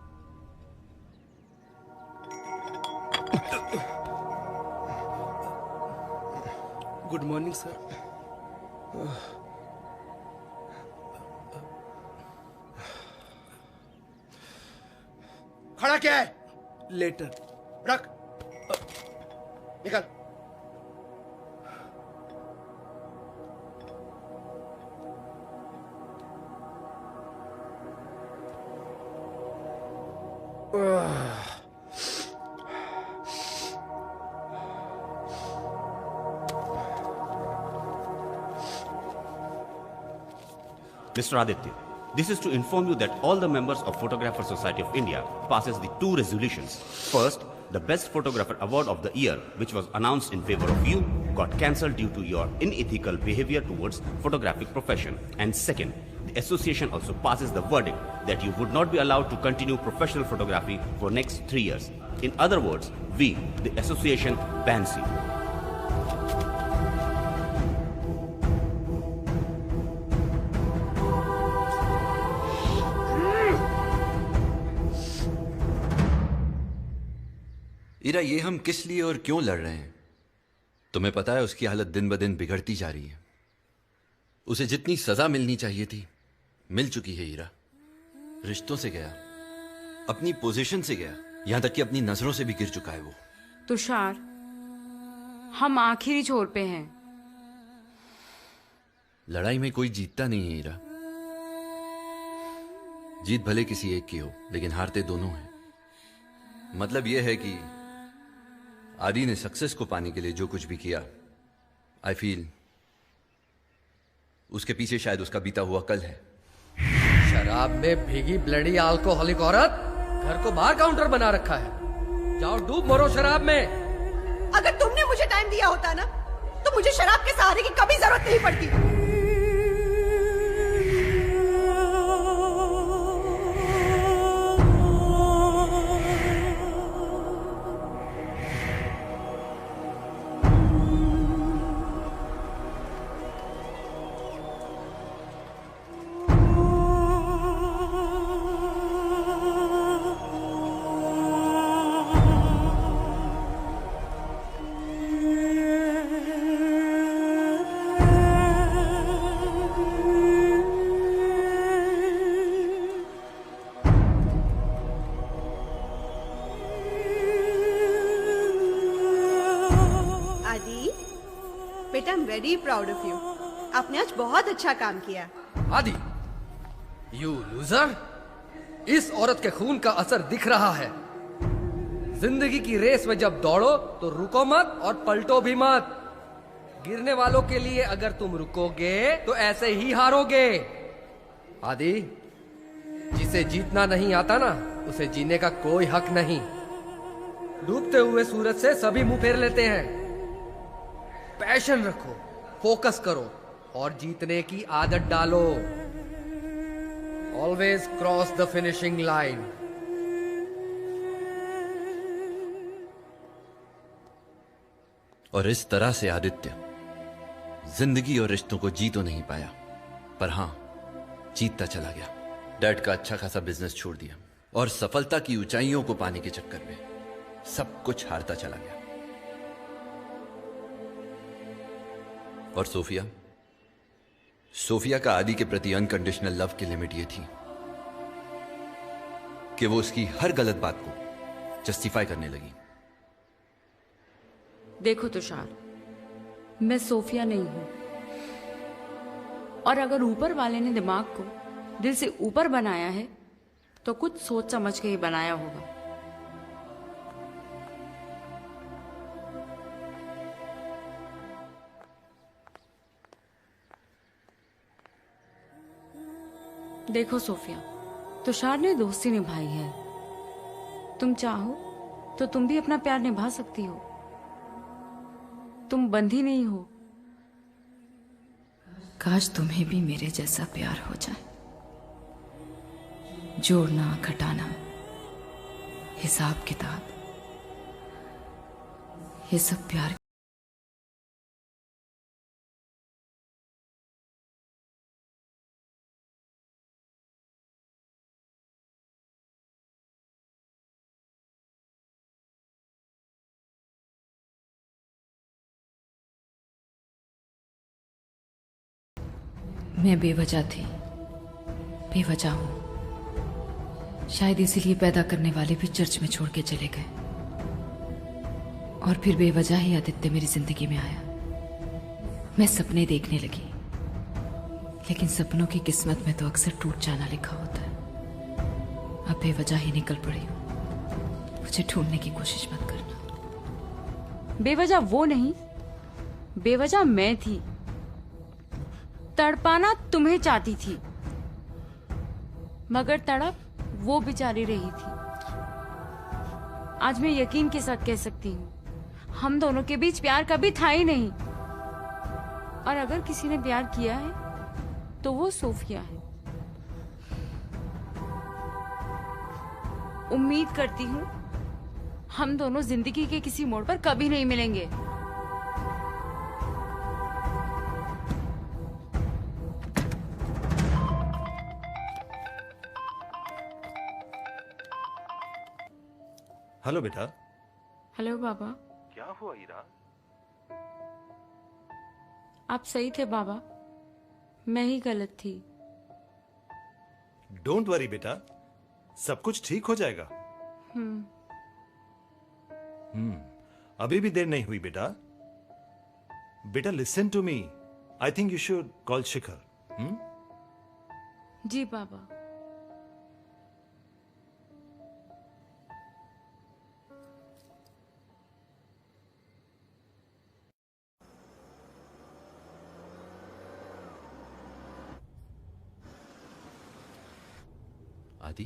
Good morning sir. खड़ा क्या है? लेटर रख, निकल। Mr. Aditya, this is to inform you that all the members of Photographer Society of India passes the 2 resolutions. First, the Best Photographer Award of the Year, which was announced in favor of you, got cancelled due to your unethical behavior towards photographic profession. And second, the association also passes the verdict that you would not be allowed to continue professional photography for next 3 years. In other words, we, the association, bans you. Ira, ये हम किस लिए और क्यों लड़ रहे हैं? तुम्हें पता है उसकी हालत दिन ब दिन बिगड़ती जा रही है। उसे जितनी सजा मिलनी चाहिए थी मिल चुकी है। ईरा रिश्तों से गया, अपनी पोजीशन से गया, यहां तक कि अपनी नजरों से भी गिर चुका है वो। तुषार, हम आखिरी छोर पे हैं। लड़ाई में कोई जीतता नहीं है ईरा। जीत भले किसी एक की हो, लेकिन हारते दोनों हैं। मतलब यह है कि आदि ने सक्सेस को पाने के लिए जो कुछ भी किया, आई फील उसके पीछे शायद उसका बीता हुआ कल है। शराब में भीगी ब्लडी अल्कोहलिक औरत घर को बार काउंटर बना रखा है। जाओ डूब मरो शराब में। अगर तुमने मुझे टाइम दिया होता ना, तो मुझे शराब के सहारे की कभी जरूरत नहीं पड़ती। बेटा, I am very proud of you. आपने आज बहुत अच्छा काम किया। आदि, यू लूजर, इस औरत के खून का असर दिख रहा है। जिंदगी की रेस में जब दौड़ो तो रुको मत और पलटो भी मत। गिरने वालों के लिए अगर तुम रुकोगे तो ऐसे ही हारोगे। आदि, जिसे जीतना नहीं आता ना, उसे जीने का कोई हक नहीं। डूबते हुए सूरज से सभी मुंह फेर लेते हैं। पैशन रखो, फोकस करो और जीतने की आदत डालो। Always cross the finishing line. और इस तरह से आदित्य जिंदगी और रिश्तों को जी तो नहीं पाया, पर हां, जीतता चला गया। डैड का अच्छा खासा बिजनेस छोड़ दिया और सफलता की ऊंचाइयों को पाने के चक्कर में सब कुछ हारता चला गया। और सोफिया का आदि के प्रति अनकंडीशनल लव की लिमिट यह थी कि वो उसकी हर गलत बात को जस्टिफाई करने लगी। देखो तुषार, मैं सोफिया नहीं हूं, और अगर ऊपर वाले ने दिमाग को दिल से ऊपर बनाया है तो कुछ सोच समझ के ही बनाया होगा। देखो सोफिया, तुषार ने दोस्ती निभाई है, तुम चाहो तो तुम भी अपना प्यार निभा सकती हो। तुम बंधी नहीं हो। काश तुम्हें भी मेरे जैसा प्यार हो जाए। जोड़ना, घटाना, हिसाब किताब, ये सब प्यार। मैं बेवजह थी, बेवजह हूं। शायद इसीलिए पैदा करने वाले भी चर्च में छोड़ के चले गए, और फिर बेवजह ही आदित्य मेरी जिंदगी में आया। मैं सपने देखने लगी, लेकिन सपनों की किस्मत में तो अक्सर टूट जाना लिखा होता है। अब बेवजह ही निकल पड़ी हूं। मुझे ढूंढने की कोशिश मत करना। बेवजह वो नहीं, बेवजह मैं थी। तड़पाना तुम्हें चाहती थी, मगर तड़प वो बेचारी रही थी। आज मैं यकीन के साथ कह सकती हूँ, हम दोनों के बीच प्यार कभी था ही नहीं। और अगर किसी ने प्यार किया है तो वो सोफिया है। उम्मीद करती हूँ हम दोनों जिंदगी के किसी मोड़ पर कभी नहीं मिलेंगे। हेलो बेटा। हेलो बाबा। क्या हुआ हीरा? आप सही थे बाबा, मैं ही गलत थी। डोंट वरी बेटा, सब कुछ ठीक हो जाएगा। अभी भी देर नहीं हुई बेटा। बेटा listen to me, I think you should call Shikhar. जी बाबा। Adi,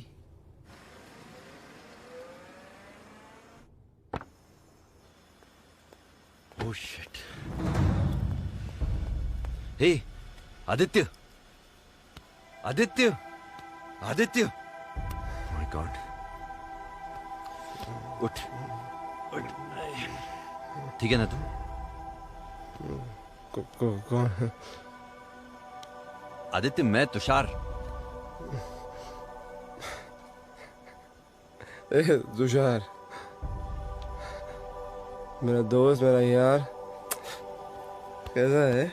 oh shit. Hey Aditya, Aditya, Aditya, my god, उठ, उठ। ठीक है ना तू? कौन है? आदित्य, मैं तुषार। तुषार, मेरा दोस्त, मेरा यार, कैसा है?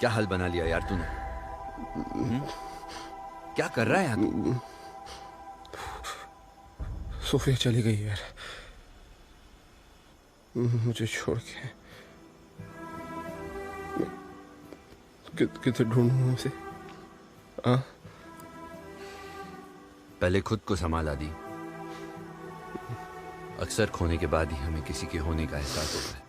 क्या हाल बना लिया यार तूने? क्या कर रहा है यहाँ? सोफिया चली गई यार, मुझे छोड़ के। कितने ढूंढूं उसे? पहले खुद को संभाला दी। अक्सर खोने के बाद ही हमें किसी के होने का एहसास होता है।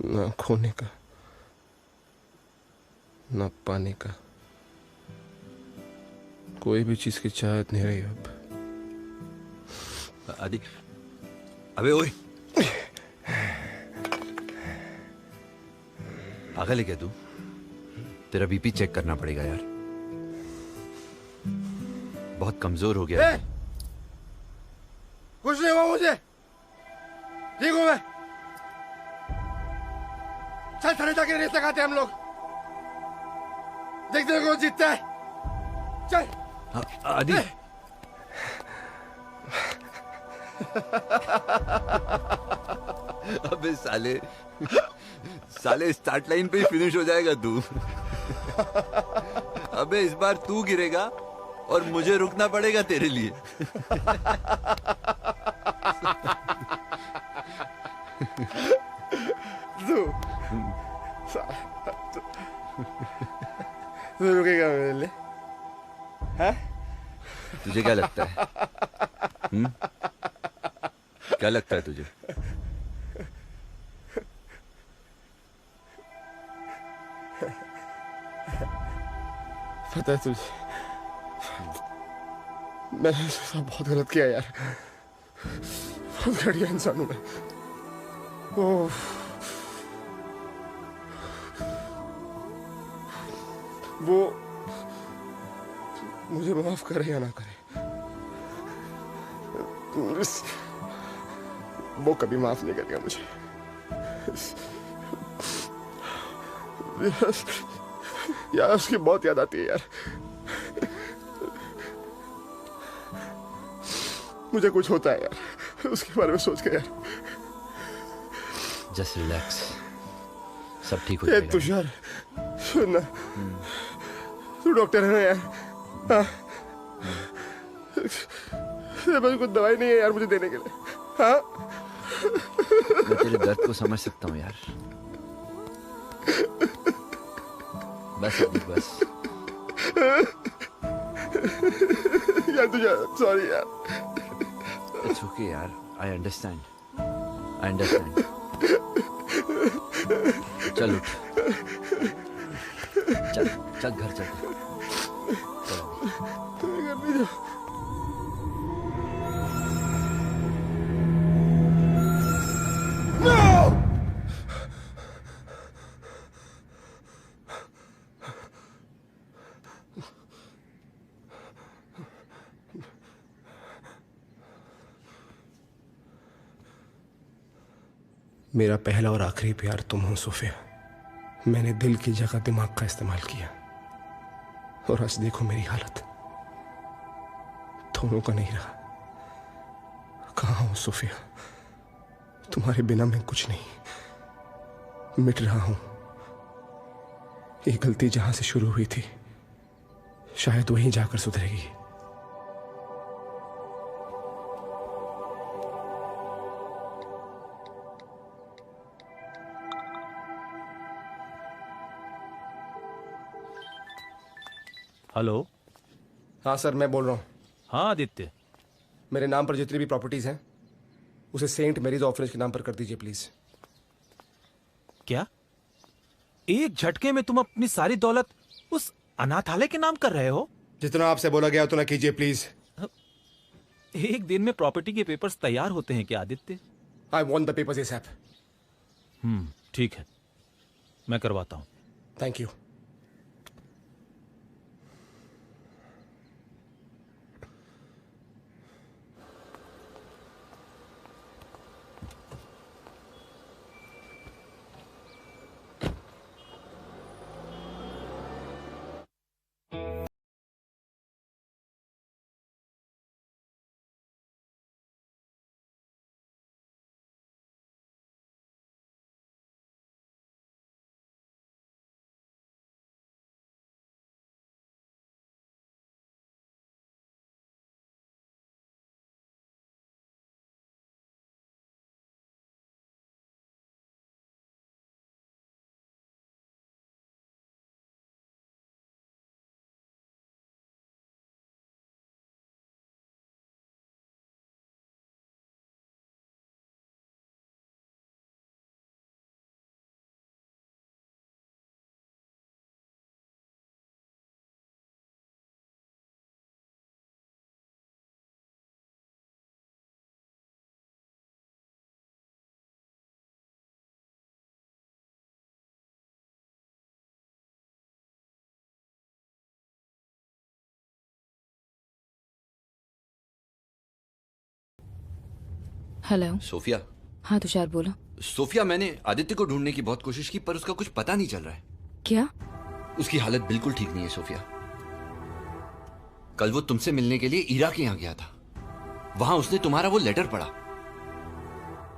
ना खोने का, ना पाने का, कोई भी चीज की चाहत नहीं रही अब। आदि, अबे ओए, पागल है क्या तू? तेरा बीपी चेक करना पड़ेगा यार, बहुत कमजोर हो गया। कुछ नहीं हुआ मुझे, ठीक हूं मैं। चल थाने जाके रेस लगाते हैं हम लोग, देखते हैं कौन जीतता है। चल आदि। अबे साले साले स्टार्ट लाइन पे ही फिनिश हो जाएगा तू। अबे इस बार तू गिरेगा और मुझे रुकना पड़ेगा तेरे लिए। तू रुकेगा मेरे लिए? हैं? तुझे क्या लगता है? क्या लगता है तुझे? पता है तुझे, मैंने सब बहुत गलत किया यार, बहुत घटिया इंसान हूं मैं। ओह, वो मुझे माफ करे या ना करे, वो कभी माफ नहीं करेगा मुझे। यार उसकी बहुत याद आती है यार। मुझे कुछ होता है यार उसके बारे में सोच के यार। जस्ट रिलैक्स, सब ठीक हो ये जाएगा। तुषार सुन ना, तू डॉक्टर है ना यार? हाँ, मेरे को दवाई नहीं है यार मुझे देने के लिए। हाँ, मैं तेरे दर्द को समझ सकता हूँ यार। बस अभी बस। यार तुझे सॉरी यार। इट्स ओके यार, आई अंडरस्टैंड, आई अंडरस्टैंड। चल उठ, चल चल घर चल। घर में जा। मेरा पहला और आखिरी प्यार तुम हो सोफिया। मैंने दिल की जगह दिमाग का इस्तेमाल किया और आज देखो मेरी हालत, दोनों का नहीं रहा। कहाँ हो सोफिया? तुम्हारे बिना मैं कुछ नहीं, मिट रहा हूं। ये गलती जहां से शुरू हुई थी शायद वहीं जाकर सुधरेगी। हेलो। हाँ सर, मैं बोल रहा हूँ। हाँ आदित्य। मेरे नाम पर जितनी भी प्रॉपर्टीज हैं उसे सेंट मैरीज ऑर्फनेज के नाम पर कर दीजिए प्लीज। क्या एक झटके में तुम अपनी सारी दौलत उस अनाथालय के नाम कर रहे हो? जितना आपसे बोला गया उतना कीजिए प्लीज। एक दिन में प्रॉपर्टी के पेपर्स तैयार होते हैं क्या Aditya? I want the papers ASAP. ठीक है, मैं करवाता हूं। Thank you. हेलो। सोफिया, हाँ तुषार बोलो। सोफिया, मैंने आदित्य को ढूंढने की बहुत कोशिश की पर उसका कुछ पता नहीं चल रहा है। क्या? उसकी हालत बिल्कुल ठीक नहीं है सोफिया। कल वो तुमसे मिलने के लिए ईरा के यहाँ गया था। वहां उसने तुम्हारा वो लेटर पढ़ा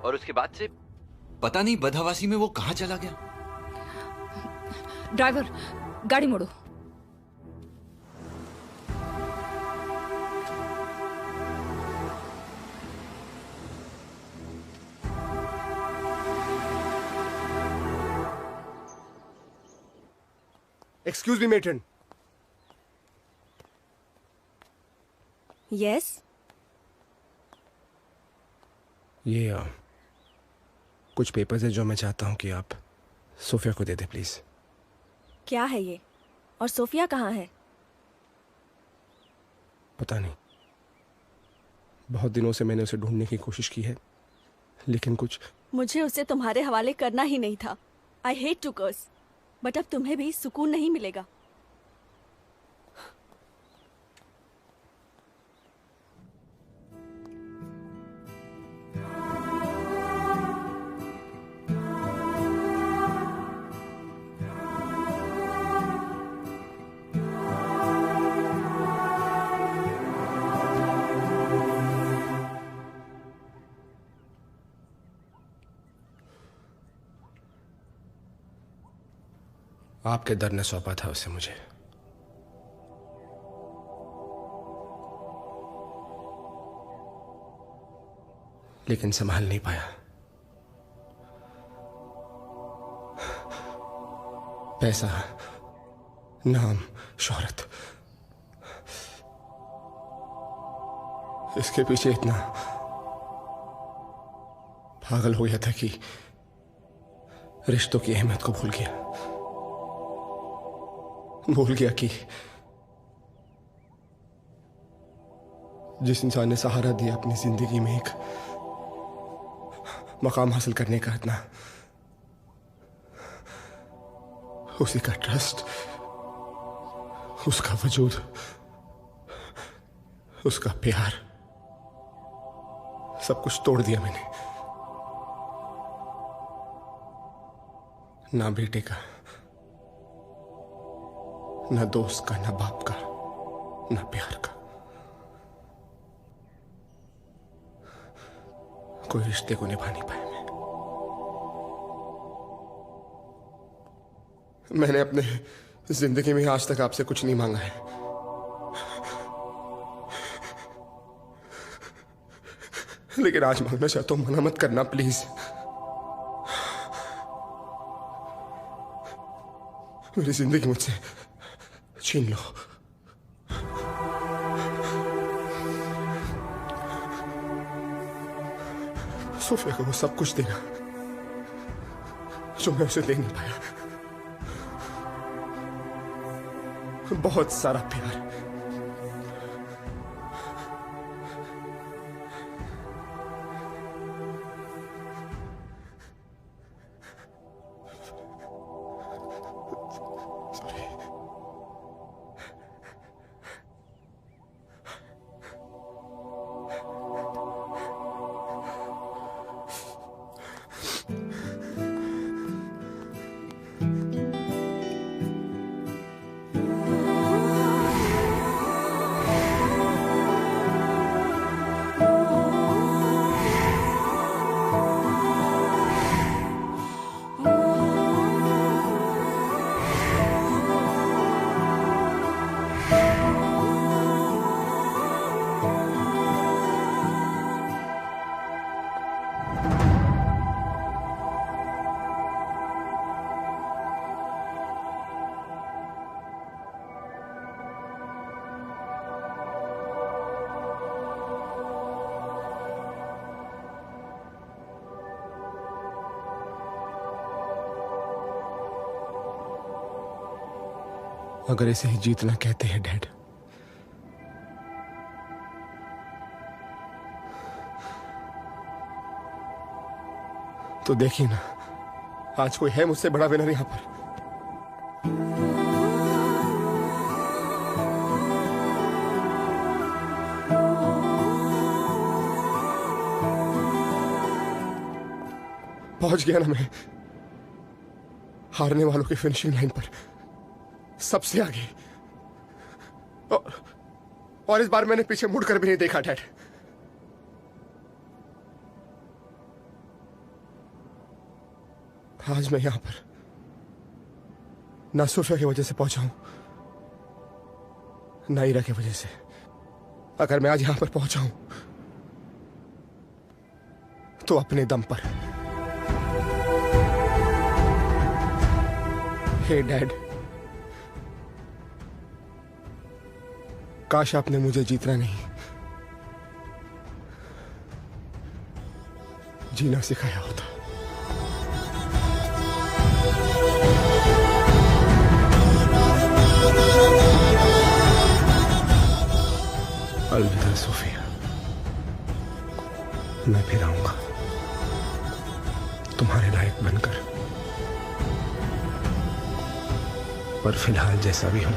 और उसके बाद से पता नहीं बदहवासी में वो कहाँ चला गया। ड्राइवर, गाड़ी मोड़ो। Excuse me matron. यस। ये कुछ पेपर्स है जो मैं चाहता हूँ कि आप सोफिया को दे दे प्लीज। क्या है ये? और सोफिया कहाँ है? पता नहीं, बहुत दिनों से मैंने उसे ढूंढने की कोशिश की है लेकिन कुछ। मुझे उसे तुम्हारे हवाले करना ही नहीं था। I hate to curse, but अब तुम्हें भी सुकून नहीं मिलेगा। आपके दर ने सौंपा था उसे मुझे। लेकिन संभाल नहीं पाया। पैसा, नाम, शोहरत, इसके पीछे इतना पागल हो गया था कि रिश्तों की अहमियत को भूल गया। भूल गया कि जिस इंसान ने सहारा दिया अपनी जिंदगी में एक मकाम हासिल करने का, इतना उसी का ट्रस्ट, उसका वजूद, उसका प्यार, सब कुछ तोड़ दिया मैंने। ना बेटे का, ना दोस्त का, ना बाप का, ना प्यार का। कोई रिश्ते को निभा नहीं पाया मैंने अपने जिंदगी में आज तक आपसे कुछ नहीं मांगा है। लेकिन आज मांगना चाहता हूं, मना मत करना प्लीज। मेरी जिंदगी मुझसे छीन लो। सोफिया को वो सब कुछ देना जो मैं उसे दे नहीं पाया। बहुत सारा प्यार, अगर इसे ही जीतना कहते हैं डैड, तो देखिए ना, आज कोई है मुझसे बड़ा विनर यहां पर। पहुंच गया ना मैं, हारने वालों की फिनिशिंग लाइन पर, सबसे आगे। और इस बार मैंने पीछे मुड़कर भी नहीं देखा डैड। आज मैं यहां पर ना सोफिया की वजह से पहुंचा हूं, ना ईरा की वजह से। अगर मैं आज यहां पर पहुंचा हूं तो अपने दम पर। हे डैड, काश आपने मुझे जीतना नहीं, जीना सिखाया होता। अलविदा सोफिया, मैं फिर आऊंगा तुम्हारे लायक बनकर, पर फिलहाल जैसा भी हूं,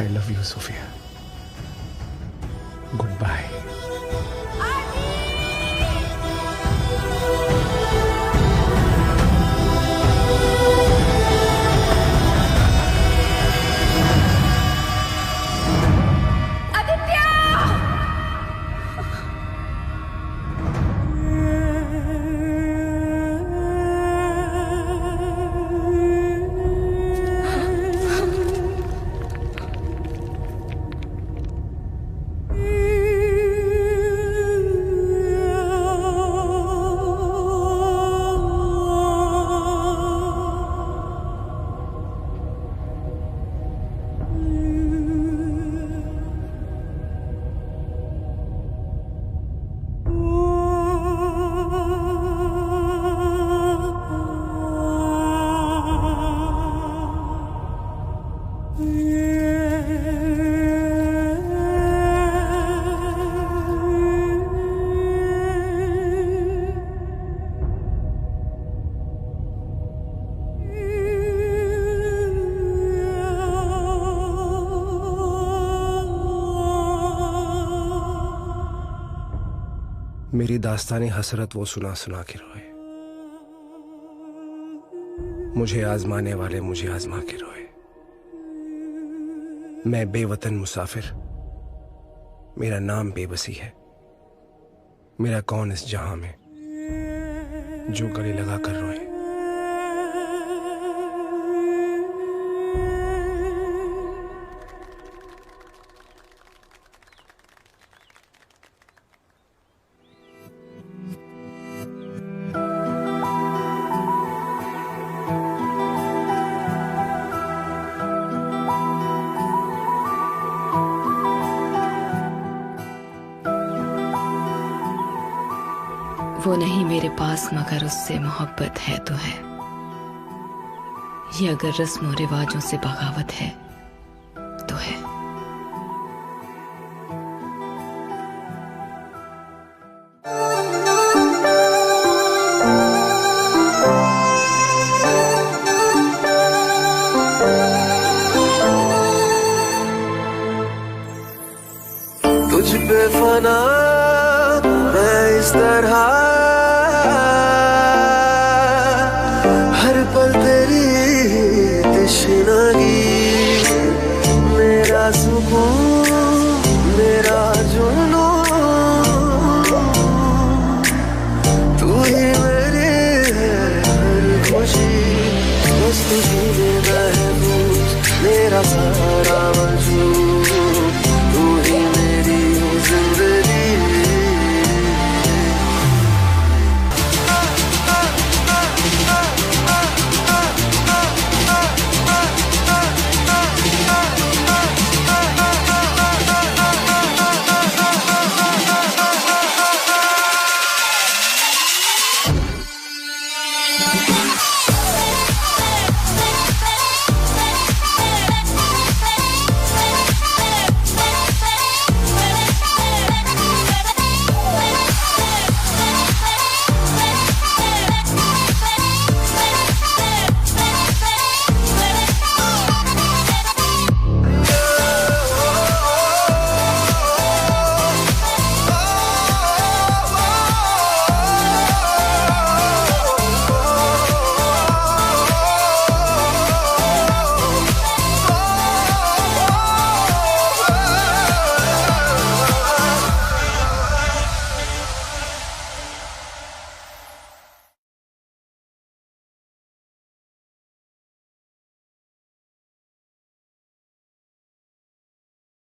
I love you Sophia. Goodbye. मेरी दास्तानी हसरत वो सुना सुना के रोए, मुझे आजमाने वाले मुझे आजमा के रोए। मैं बेवतन मुसाफिर, मेरा नाम बेबसी है। मेरा कौन इस जहां में जो गले लगा कर रोए। वो नहीं मेरे पास मगर उससे मोहब्बत है तो है। ये अगर रस्म और रिवाजों से बगावत है तो है। तुझ पे फना मैं इस तरह